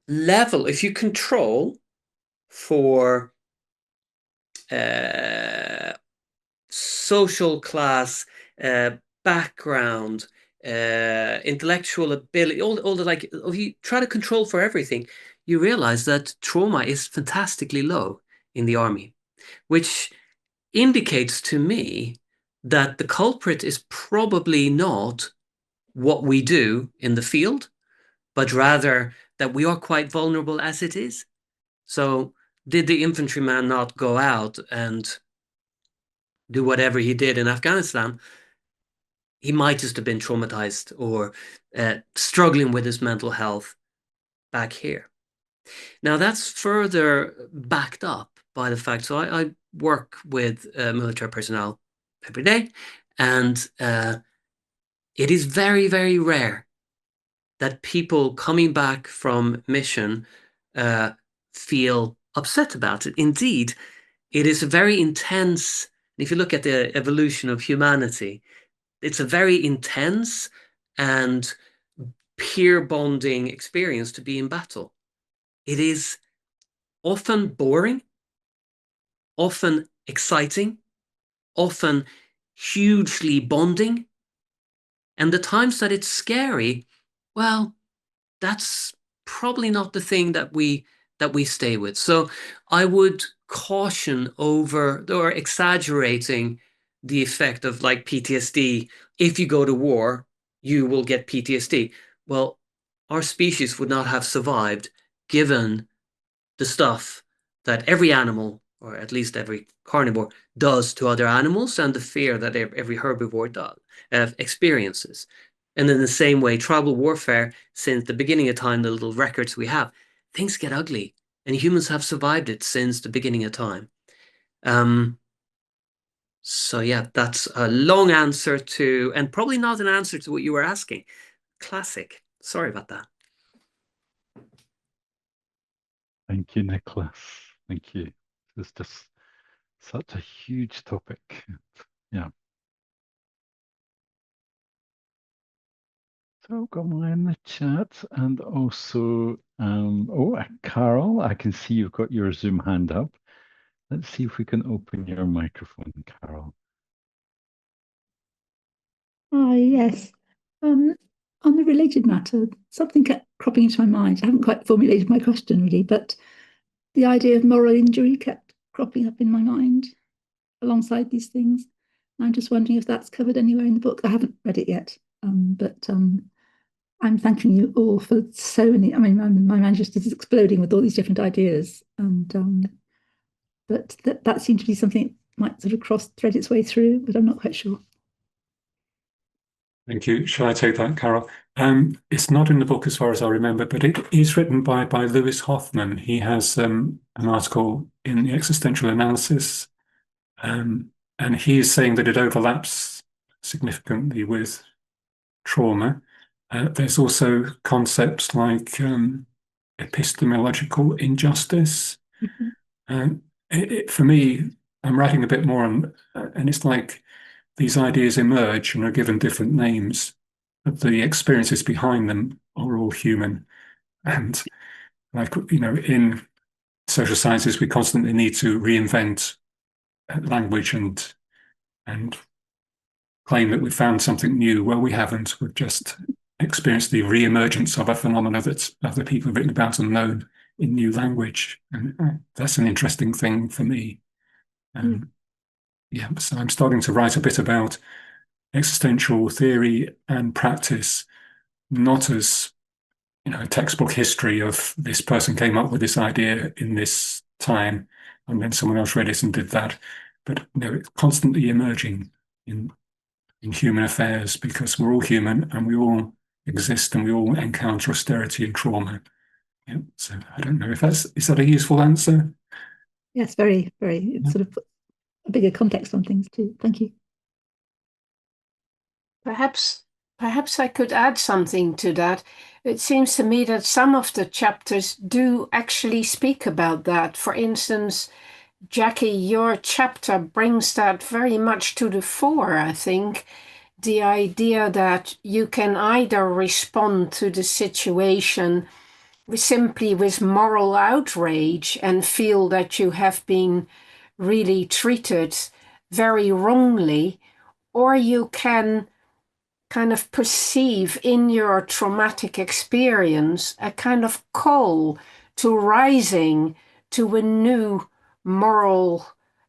level, if you control for social class, background, intellectual ability, all the if you try to control for everything, you realize that trauma is fantastically low in the army, which indicates to me that the culprit is probably not what we do in the field, but rather that we are quite vulnerable as it is. So did the infantryman not go out and do whatever he did in Afghanistan? He might just have been traumatized or struggling with his mental health back here. Now that's further backed up by the fact, so I work with military personnel every day, and it is very, very rare that people coming back from mission feel upset about it. Indeed, it is a very intense, if you look at the evolution of humanity, it's a very intense and peer bonding experience to be in battle. It is often boring, often exciting, often hugely bonding. And the times that it's scary, well, that's probably not the thing that we stay with. So I would caution over or exaggerating the effect of like PTSD. If you go to war, you will get PTSD. Well, our species would not have survived given the stuff that every animal, or at least every carnivore, does to other animals, and the fear that every herbivore experiences. And in the same way, tribal warfare, since the beginning of time, the little records we have, things get ugly, and humans have survived it since the beginning of time. So yeah, that's a long answer to, and probably not an answer to what you were asking. Classic. Sorry about that. Thank you, Niklas. Thank you. It's just such a huge topic. Yeah. So got one in the chat, and also, Carol, I can see you've got your Zoom hand up. Let's see if we can open your microphone, Carol. Hi, yes. On a related matter, something kept cropping into my mind. I haven't quite formulated my question really, but the idea of moral injury kept cropping up in my mind alongside these things. I'm just wondering if that's covered anywhere in the book. I haven't read it yet, but I'm thanking you all for so many. I mean, my mind just is exploding with all these different ideas, and but that seemed to be something that might sort of thread its way through, but I'm not quite sure. Thank you. Shall I take that, Carol? It's not in the book as far as I remember, but it is written by Lewis Hoffman. He has an article in the Existential Analysis, and he is saying that it overlaps significantly with trauma. There's also concepts like epistemological injustice. For me, I'm writing a bit more on, and it's like these ideas emerge and are given different names, but the experiences behind them are all human. And like, in social sciences, we constantly need to reinvent language and claim that we've found something new. Well, we haven't. We've just experienced the re-emergence of a phenomena that other people have written about and known in new language. And that's an interesting thing for me. Yeah, so I'm starting to write a bit about existential theory and practice, not as a textbook history of this person came up with this idea in this time and then someone else read it and did that, but it's constantly emerging in human affairs because we're all human and we all exist and we all encounter austerity and trauma. Yeah, so I don't know if is that a useful answer? Yes, very, very. It sort of puts a bigger context on things too. Thank you. Perhaps I could add something to that. It seems to me that some of the chapters do actually speak about that. For instance, Jackie, your chapter brings that very much to the fore, I think. The idea that you can either respond to the situation simply with moral outrage and feel that you have been really treated very wrongly, or you can kind of perceive in your traumatic experience a kind of call to rising to a new moral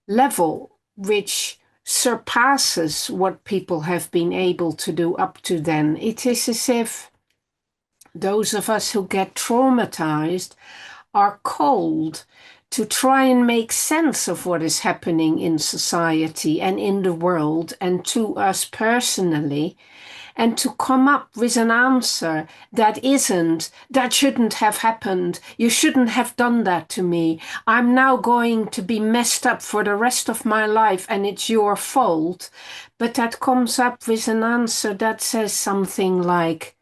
level, which surpasses what people have been able to do up to then. It is as if those of us who get traumatized are called to try and make sense of what is happening in society and in the world and to us personally, and to come up with an answer that shouldn't have happened. You shouldn't have done that to me. I'm now going to be messed up for the rest of my life and it's your fault. But that comes up with an answer that says something like,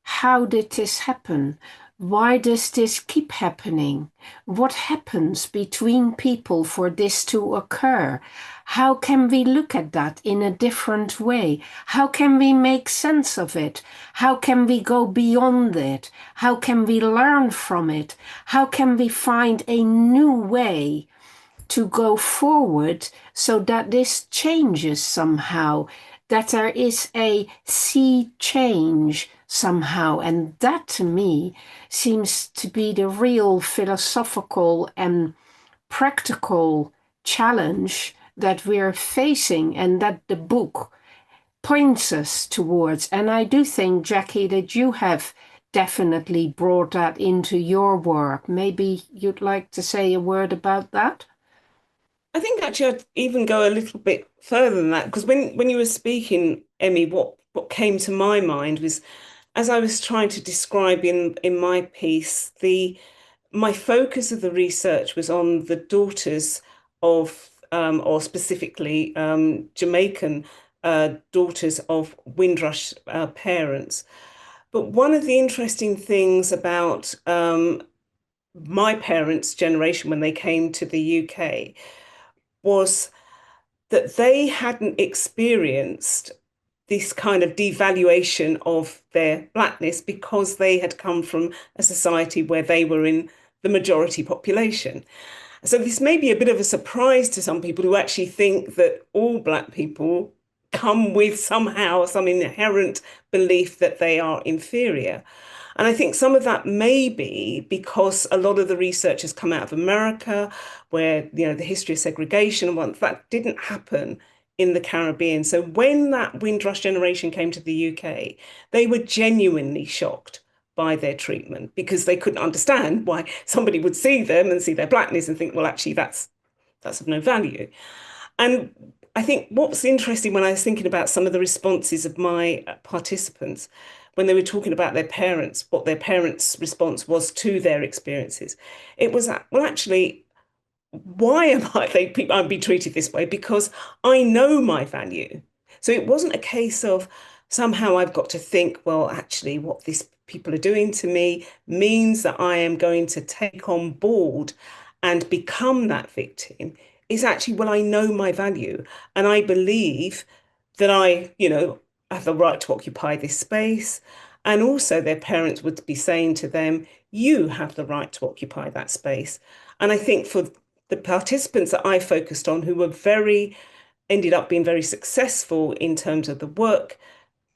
how did this happen? Why does this keep happening? What happens between people for this to occur? How can we look at that in a different way? How can we make sense of it? How can we go beyond it? How can we learn from it? How can we find a new way to go forward so that this changes somehow, that there is a sea change somehow? And that to me seems to be the real philosophical and practical challenge that we're facing and that the book points us towards. And I do think, Jackie, that you have definitely brought that into your work. Maybe you'd like to say a word about that? I think actually I'd even go a little bit further than that, because when you were speaking, Emmy, what came to my mind was, as I was trying to describe in my piece, my focus of the research was on the daughters of, or specifically Jamaican daughters of Windrush parents. But one of the interesting things about my parents' generation when they came to the UK was that they hadn't experienced this kind of devaluation of their blackness because they had come from a society where they were in the majority population. So this may be a bit of a surprise to some people who actually think that all Black people come with somehow some inherent belief that they are inferior. And I think some of that may be because a lot of the research has come out of America, where, you know, the history of segregation and what that didn't happen in the Caribbean. So when that Windrush generation came to the UK, they were genuinely shocked by their treatment because they couldn't understand why somebody would see them and see their blackness and think, well, actually, that's of no value. And I think what's interesting when I was thinking about some of the responses of my participants, when they were talking about their parents, what their parents' response was to their experiences, it was, well, actually, why am I'm being treated this way? Because I know my value. So it wasn't a case of somehow I've got to think, well, actually, what these people are doing to me means that I am going to take on board and become that victim. It's actually, well, I know my value and I believe that I have the right to occupy this space. And also their parents would be saying to them, you have the right to occupy that space. And I think for the participants that I focused on who ended up being very successful in terms of the work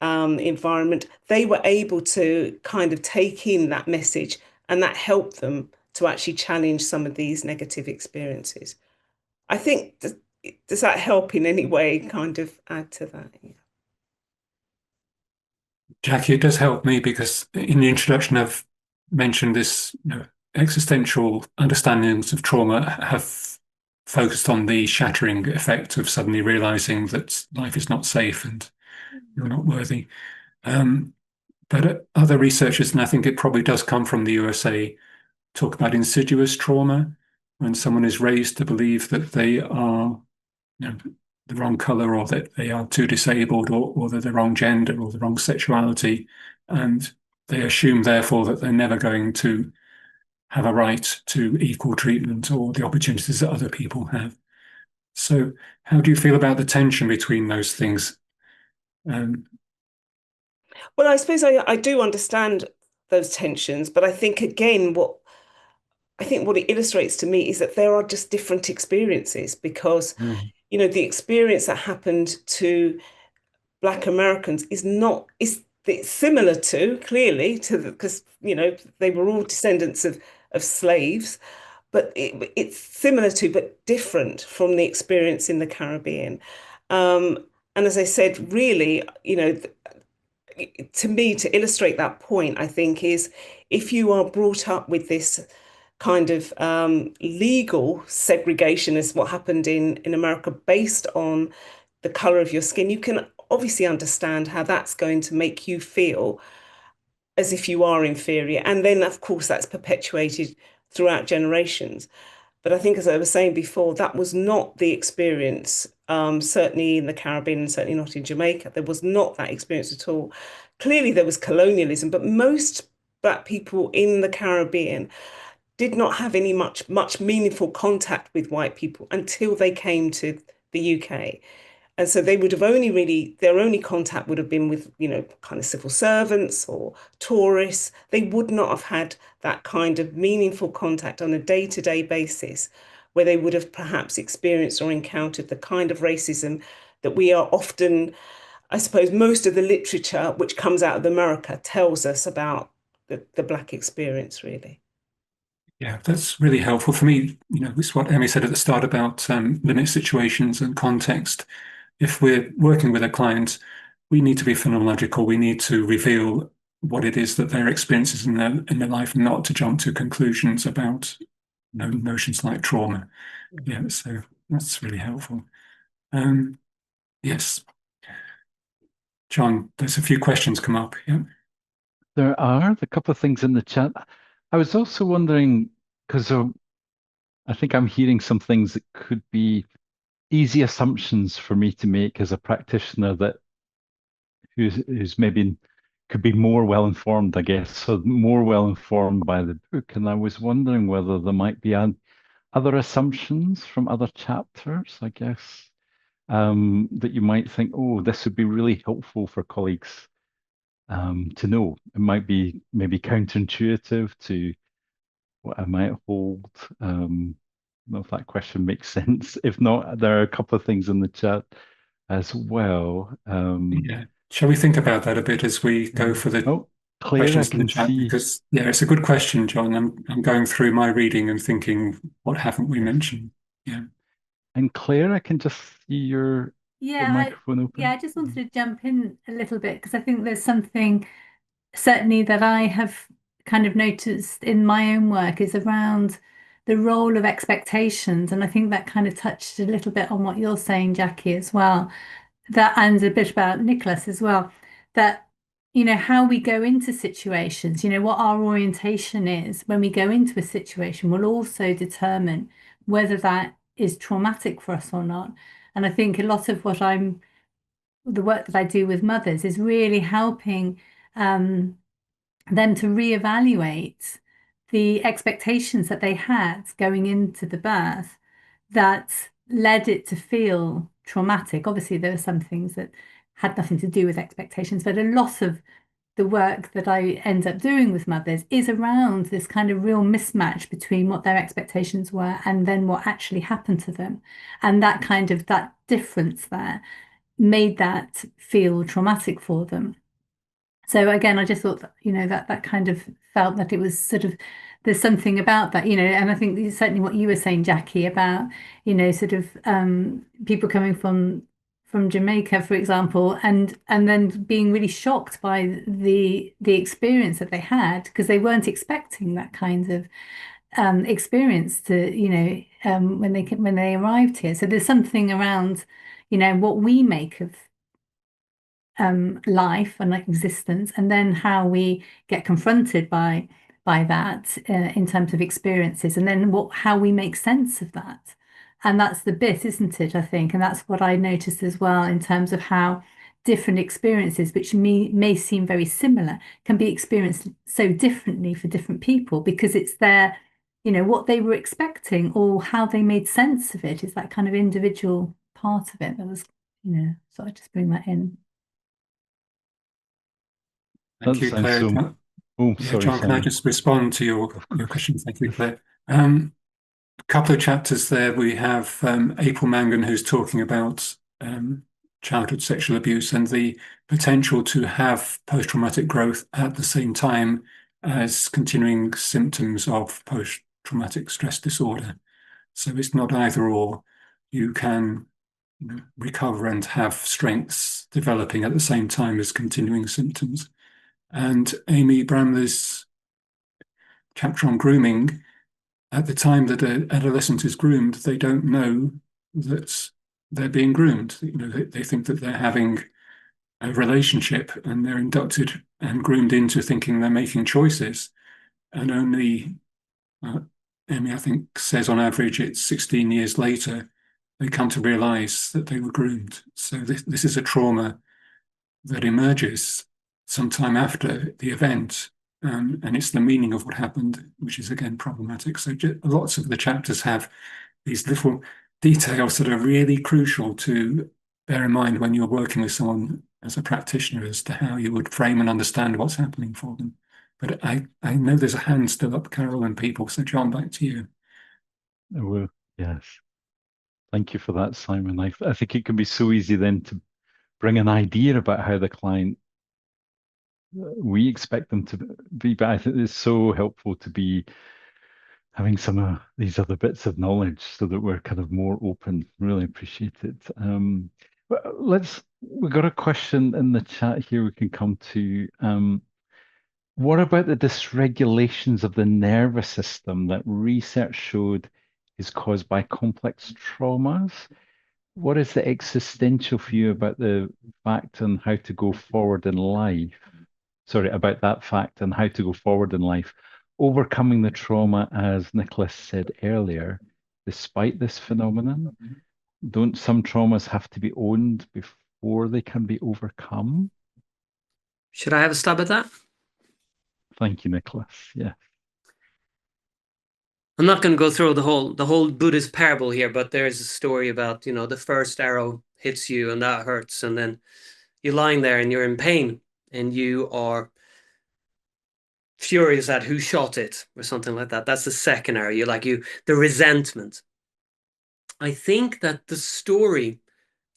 environment, they were able to kind of take in that message and that helped them to actually challenge some of these negative experiences. I think, does that help in any way kind of add to that? Yeah. Jackie, it does help me because in the introduction I've mentioned this, existential understandings of trauma have focused on the shattering effect of suddenly realizing that life is not safe and you're not worthy. But other researchers, and I think it probably does come from the USA, talk about insidious trauma when someone is raised to believe that they are, the wrong color, or that they are too disabled, or they're the wrong gender or the wrong sexuality, and they assume therefore that they're never going to have a right to equal treatment or the opportunities that other people have. So how do you feel about the tension between those things? Well, I suppose I do understand those tensions, but I think again, what it illustrates to me is that there are just different experiences because, the experience that happened to Black Americans is similar to, clearly, because, they were all descendants of slaves, but it's similar to, but different from the experience in the Caribbean. And as I said, really, to me, to illustrate that point, I think is if you are brought up with this kind of legal segregation as what happened in America based on the color of your skin, you can obviously understand how that's going to make you feel as if you are inferior. And then, of course, that's perpetuated throughout generations. But I think, as I was saying before, that was not the experience, certainly in the Caribbean and certainly not in Jamaica. There was not that experience at all. Clearly, there was colonialism, but most Black people in the Caribbean did not have any much meaningful contact with white people until they came to the UK. And so they would have only really, their only contact would have been with, kind of civil servants or tourists. They would not have had that kind of meaningful contact on a day-to-day basis where they would have perhaps experienced or encountered the kind of racism that we are often, I suppose, most of the literature which comes out of America tells us about the Black experience, really. Yeah, that's really helpful for me. It's what Emmy said at the start about limit situations and context. If we're working with a client, we need to be phenomenological. We need to reveal what it is that their experiences in their life, not to jump to conclusions about notions like trauma. Yeah, so that's really helpful. Yes, John, there's a few questions come up. Yeah, there are a couple of things in the chat. I was also wondering, because I think I'm hearing some things that could be easy assumptions for me to make as a practitioner that who's maybe could be more well informed, I guess, so more well informed by the book. And I was wondering whether there might be other assumptions from other chapters, I guess, that you might think, oh, this would be really helpful for colleagues to know. It might be maybe counterintuitive to what I might hold. I don't know if that question makes sense. If not, there are a couple of things in the chat as well. yeah. Shall we think about that a bit as we go for the Claire, I questions in the can chat? see. Because it's a good question, John. I'm going through my reading and thinking, what haven't we mentioned? Yeah. And Claire, I can just see your microphone open. I just wanted to jump in a little bit because I think there's something certainly that I have kind of noticed in my own work is around the role of expectations. And I think that kind of touched a little bit on what you're saying, Jackie, as well. That and a bit about Niklas as well. That, how we go into situations, what our orientation is when we go into a situation will also determine whether that is traumatic for us or not. And I think a lot of the work that I do with mothers is really helping them to reevaluate the expectations that they had going into the birth that led it to feel traumatic. Obviously, there were some things that had nothing to do with expectations, but a lot of the work that I end up doing with mothers is around this kind of real mismatch between what their expectations were and then what actually happened to them. And that difference there made that feel traumatic for them. So again, I just thought that, that kind of felt that it was sort of, there's something about that, and I think certainly what you were saying, Jackie, about, sort of people coming from Jamaica, for example, and then being really shocked by the experience that they had because they weren't expecting that kind of experience to, when they arrived here. So there's something around, what we make of life and like existence, and then how we get confronted by that in terms of experiences, and then how we make sense of that. And that's the bit, isn't it? I think, and that's what I noticed as well in terms of how different experiences, which may seem very similar, can be experienced so differently for different people because it's their, what they were expecting or how they made sense of it is that kind of individual part of it that was, so I just bring that in. Thank you, Claire. Sorry, John, can I just respond to your question? Thank you, Claire. A couple of chapters there. We have April Mangan, who's talking about childhood sexual abuse and the potential to have post-traumatic growth at the same time as continuing symptoms of post-traumatic stress disorder. So it's not either or. You can recover and have strengths developing at the same time as continuing symptoms. And Amy Bramley's chapter on grooming, at the time that an adolescent is groomed, they don't know that they're being groomed. They think that they're having a relationship, and they're inducted and groomed into thinking they're making choices. And only, Emmy, I think, says on average it's 16 years later they come to realize that they were groomed. So this is a trauma that emerges sometime after the event. And it's the meaning of what happened, which is again problematic. So lots of the chapters have these little details that are really crucial to bear in mind when you're working with someone as a practitioner as to how you would frame and understand what's happening for them. But I know there's a hand still up, Carol, and people. So John, back to you. Well, yes. Thank you for that, Simon. I think it can be so easy then to bring an idea about how the client we expect them to be, but I think it's so helpful to be having some of these other bits of knowledge so that we're kind of more open. Really appreciate it. We've got a question in the chat here we can come to. What about the dysregulations of the nervous system that research showed is caused by complex traumas? What is the existential view about the fact and how to go forward in life? Sorry, about that fact and how to go forward in life, overcoming the trauma, as Niklas said earlier, despite this phenomenon? Don't some traumas have to be owned before they can be overcome? Should I have a stab at that? Thank you, Niklas. Yeah. I'm not going to go through the whole Buddhist parable here, but there's a story about, the first arrow hits you and that hurts, and then you're lying there and you're in pain and you are furious at who shot it or something like that. That's the second arrow. The resentment. I think that the story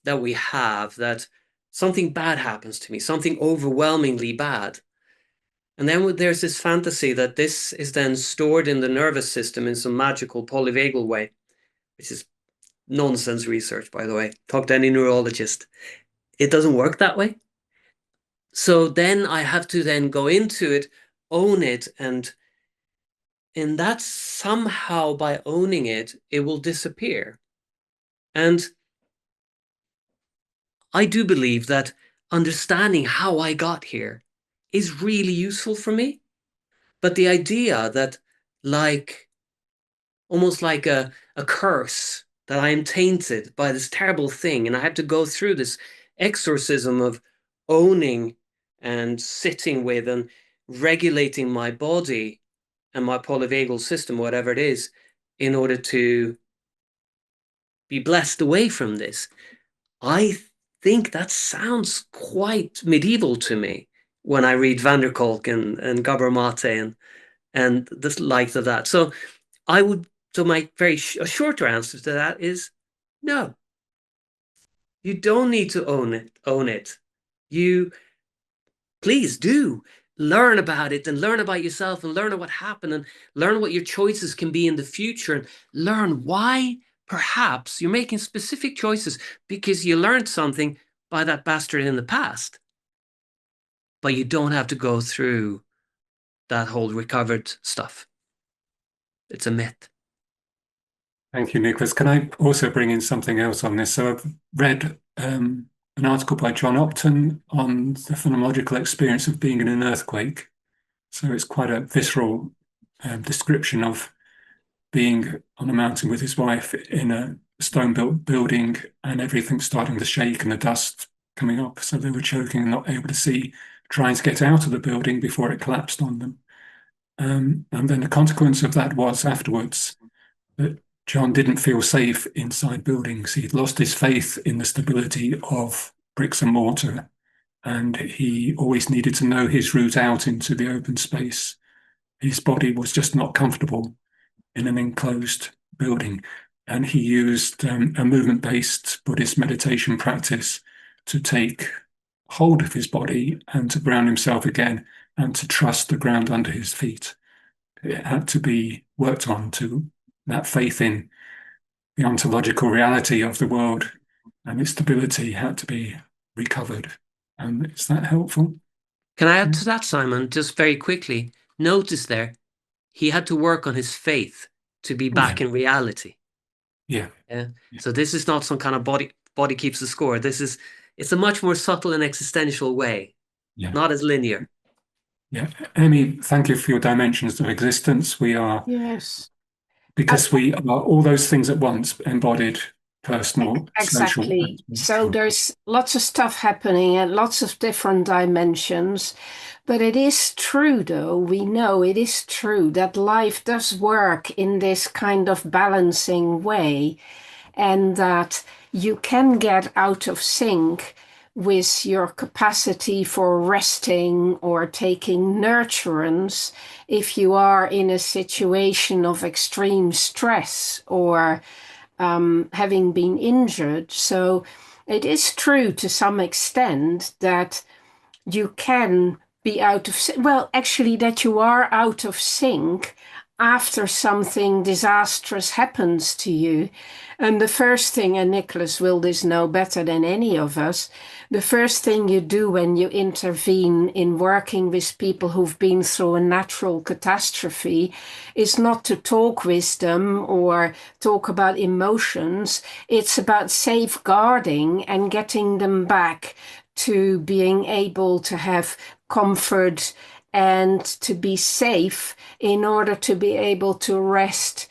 that we have, that something bad happens to me, something overwhelmingly bad, and then there's this fantasy that this is then stored in the nervous system in some magical polyvagal way, which is nonsense research, by the way. Talk to any neurologist. It doesn't work that way. So then I have to then go into it, own it, and that somehow by owning it, it will disappear. And I do believe that understanding how I got here is really useful for me. But the idea that almost like a curse, that I am tainted by this terrible thing, and I have to go through this exorcism of owning and sitting with and regulating my body and my polyvagal system, whatever it is, in order to be blessed away from this. I think that sounds quite medieval to me when I read Van der Kolk and Gabor Mate and the likes of that. So my very shorter answer to that is no. You don't need to own it. You please do learn about it and learn about yourself and learn what happened and learn what your choices can be in the future and learn why perhaps you're making specific choices because you learned something by that bastard in the past. But you don't have to go through that whole recovered stuff. It's a myth. Thank you, Niklas. Can I also bring in something else on this? So I've read an article by John Upton on the phenomenological experience of being in an earthquake. So it's quite a visceral description of being on a mountain with his wife in a stone-built building and everything starting to shake and the dust coming up. So they were choking and not able to see, trying to get out of the building before it collapsed on them. And then the consequence of that was afterwards that John didn't feel safe inside buildings. He'd lost his faith in the stability of bricks and mortar, and he always needed to know his route out into the open space. His body was just not comfortable in an enclosed building, and he used a movement-based Buddhist meditation practice to take hold of his body and to ground himself again and to trust the ground under his feet. It had to be worked on, to that faith in the ontological reality of the world and its stability had to be recovered. Is that helpful? Can I add to that, Simon, just very quickly? Notice there, he had to work on his faith to be back in reality. Yeah. So this is not some kind of body keeps the score. It's a much more subtle and existential way, not as linear. Yeah. Emmy, thank you for your dimensions of existence. We are, because we are all those things at once, embodied, personal, exactly. social. So there's lots of stuff happening and lots of different dimensions. But it is true, though, we know it is true that life does work in this kind of balancing way, and that you can get out of sync with your capacity for resting or taking nurturance if you are in a situation of extreme stress or having been injured. So it is true to some extent that you can be out of sync. Well, actually, that you are out of sync after something disastrous happens to you. And the first thing, and Niklas will this know better than any of us, the first thing you do when you intervene in working with people who've been through a natural catastrophe is not to talk with them or talk about emotions. It's about safeguarding and getting them back to being able to have comfort and to be safe in order to be able to rest,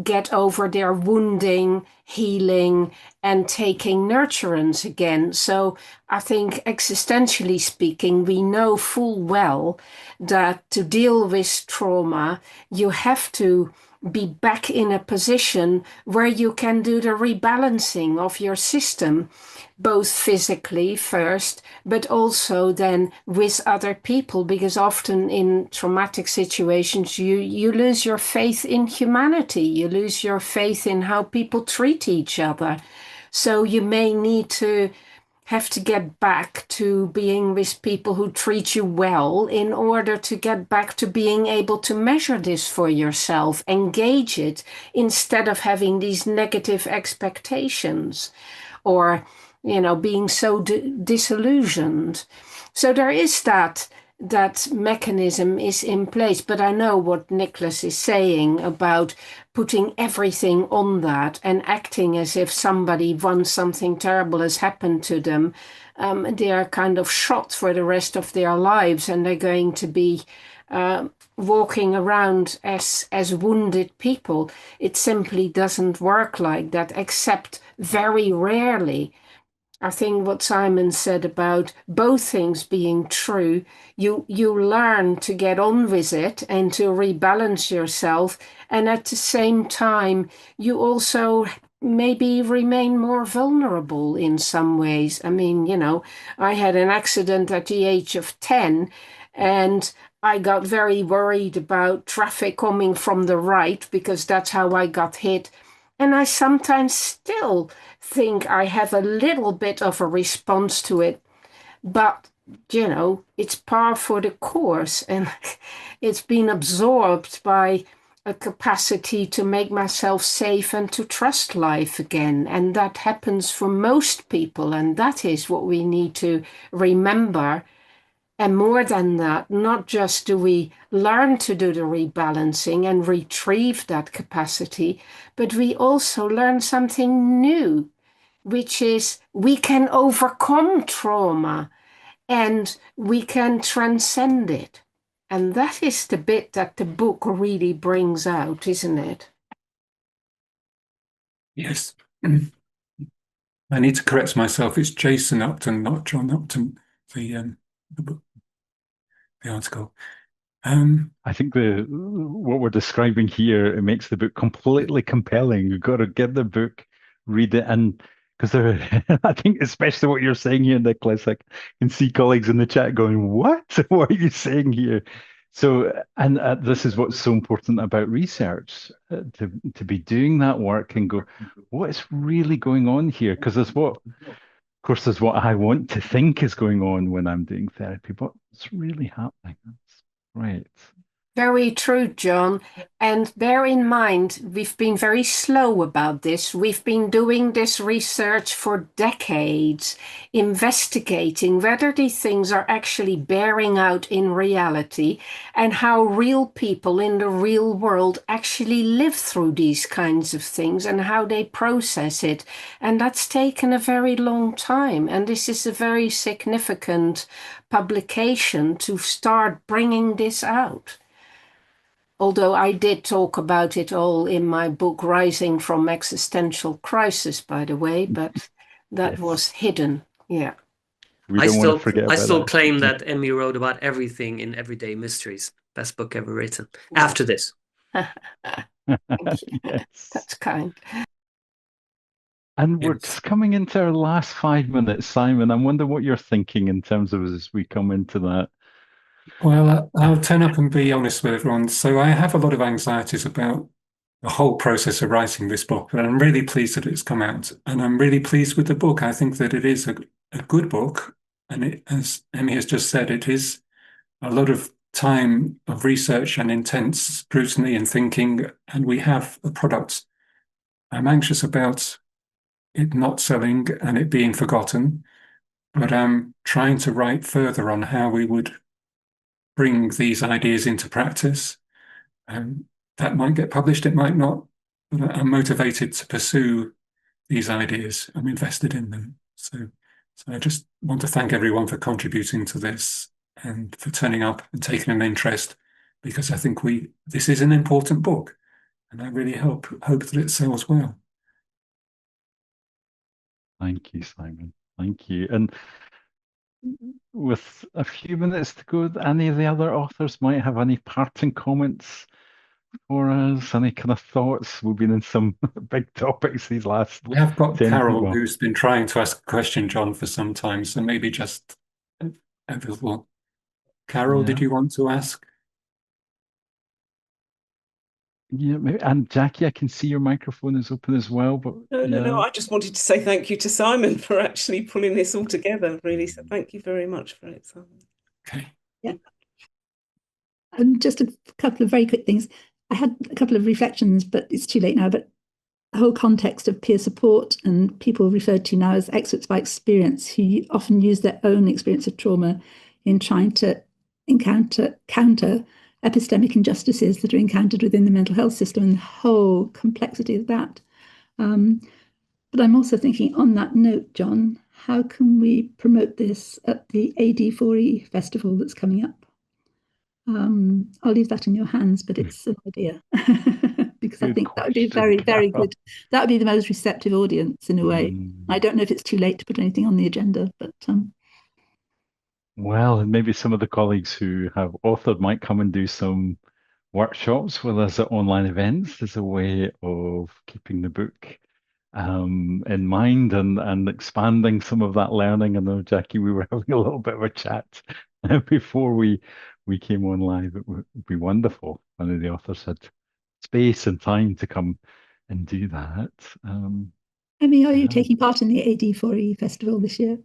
get over their wounding, healing, and taking nurturance again. So I think existentially speaking, we know full well that to deal with trauma, you have to be back in a position where you can do the rebalancing of your system, both physically first, but also then with other people, because often in traumatic situations, you lose your faith in humanity, you lose your faith in how people treat each other. So you may need to have to get back to being with people who treat you well in order to get back to being able to measure this for yourself, engage it, instead of having these negative expectations or, being so disillusioned. So there is that mechanism is in place. But I know what Niklas is saying about putting everything on that and acting as if somebody, once something terrible has happened to them, they are kind of shot for the rest of their lives, and they're going to be walking around as wounded people. It simply doesn't work like that, except very rarely. I think what Simon said about both things being true, you learn to get on with it and to rebalance yourself. And at the same time, you also maybe remain more vulnerable in some ways. I mean, I had an accident at the age of 10, and I got very worried about traffic coming from the right because that's how I got hit. And I sometimes still think I have a little bit of a response to it, but it's par for the course, and it's been absorbed by a capacity to make myself safe and to trust life again. And that happens for most people, and that is what we need to remember. And more than that, not just do we learn to do the rebalancing and retrieve that capacity, but we also learn something new, which is we can overcome trauma and we can transcend it. And that is the bit that the book really brings out, isn't it? Yes. I need to correct myself. It's Jason Upton, not John Upton, the book, the article. I think what we're describing here, it makes the book completely compelling. You've got to get the book, read it, and because I think especially what you're saying here, Niklas, I can see colleagues in the chat going, "What? What are you saying here?" So, and this is what's so important about research, to be doing that work and go, what is really going on here? Because there's what I want to think is going on when I'm doing therapy, but it's really happening. That's right. Very true, John. And bear in mind, we've been very slow about this. We've been doing this research for decades, investigating whether these things are actually bearing out in reality and how real people in the real world actually live through these kinds of things and how they process it. And that's taken a very long time. And this is a very significant publication to start bringing this out. Although I did talk about it all in my book, Rising from Existential Crisis, by the way, but that Yes. was hidden. Yeah. We I don't want to still forget I about still that. claim that Emmy wrote about everything in Everyday Mysteries. Best book ever written. After this. Yes. That's kind. And we're Yes. just coming into our last 5 minutes, Simon. I wonder what you're thinking in terms of as we come into that. Well, I'll turn up and be honest with everyone. So I have a lot of anxieties about the whole process of writing this book, but I'm really pleased that it's come out. And I'm really pleased with the book. I think that it is a good book. And it, as Emmy has just said, it is a lot of time of research and intense scrutiny and thinking, and we have a product. I'm anxious about it not selling and it being forgotten, but I'm trying to write further on how we would bring these ideas into practice. That might get published, it might not, but I'm motivated to pursue these ideas. I'm invested in them. So I just want to thank everyone for contributing to this and for turning up and taking an interest, because I think this is an important book, and I really hope that it sells well. Thank you, Simon. Thank you. And with a few minutes to go, any of the other authors might have any parting comments for us, any kind of thoughts? We've been in some big topics these last We have got 10 Carol, well, who's been trying to ask a question, John, for some time, so maybe just a little. Carol, yeah. did you want to ask? Yeah, maybe. And Jackie, I can see your microphone is open as well, but No. I just wanted to say thank you to Simon for actually pulling this all together, really. So thank you very much for it, Simon. Okay. Yeah. And just a couple of very quick things. I had a couple of reflections, but it's too late now. But the whole context of peer support and people referred to now as experts by experience, who often use their own experience of trauma in trying to counter epistemic injustices that are encountered within the mental health system and the whole complexity of that. But I'm also thinking on that note, John, how can we promote this at the AD4E festival that's coming up? I'll leave that in your hands, but it's an idea because I good think that would be question, very Carol. good. That would be the most receptive audience in a way. I don't know if it's too late to put anything on the agenda, but Well, and maybe some of the colleagues who have authored might come and do some workshops with us at online events as a way of keeping the book in mind and expanding some of that learning. I know, Jackie, we were having a little bit of a chat before we came on live. It would be wonderful. One of the authors had space and time to come and do that. Emmy, are you Yeah. taking part in the AD4E festival this year?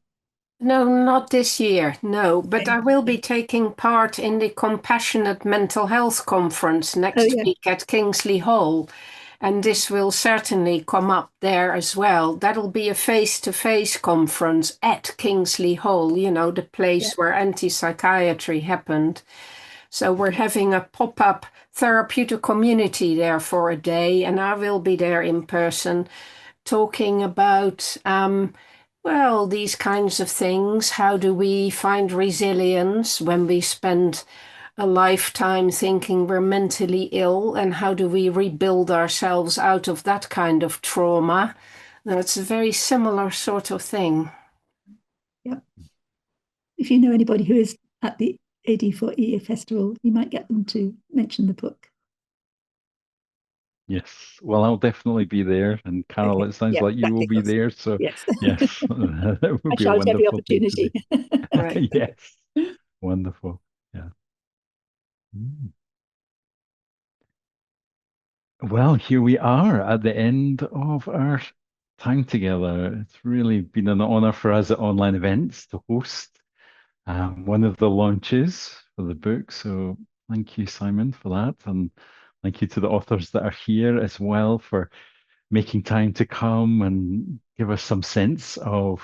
No, not this year, no. But I will be taking part in the Compassionate Mental Health Conference next week at Kingsley Hall. And this will certainly come up there as well. That'll be a face-to-face conference at Kingsley Hall, you know, the place where anti-psychiatry happened. So we're having a pop-up therapeutic community there for a day, and I will be there in person talking about well, these kinds of things. How do we find resilience when we spend a lifetime thinking we're mentally ill? And how do we rebuild ourselves out of that kind of trauma? Now, it's a very similar sort of thing. Yeah. If you know anybody who is at the AD4E festival, you might get them to mention the book. Yes, well, I'll definitely be there. And Carol, Okay. it sounds Yeah, like you will be exactly. there. So Yes, yes, that would I be a charge every wonderful thing to opportunity. do. Right. Yes, wonderful. Yeah. Well, here we are at the end of our time together. It's really been an honor for us at Online Events to host one of the launches for the book. So Thank you, Simon, for that. And thank you to the authors that are here as well for making time to come and give us some sense of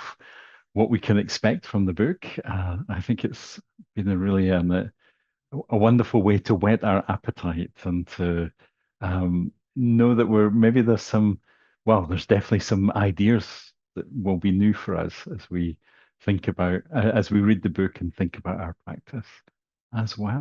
what we can expect from the book. I think it's been a really a wonderful way to whet our appetite and to know that there's definitely some ideas that will be new for us as we think about, as we read the book and think about our practice as well.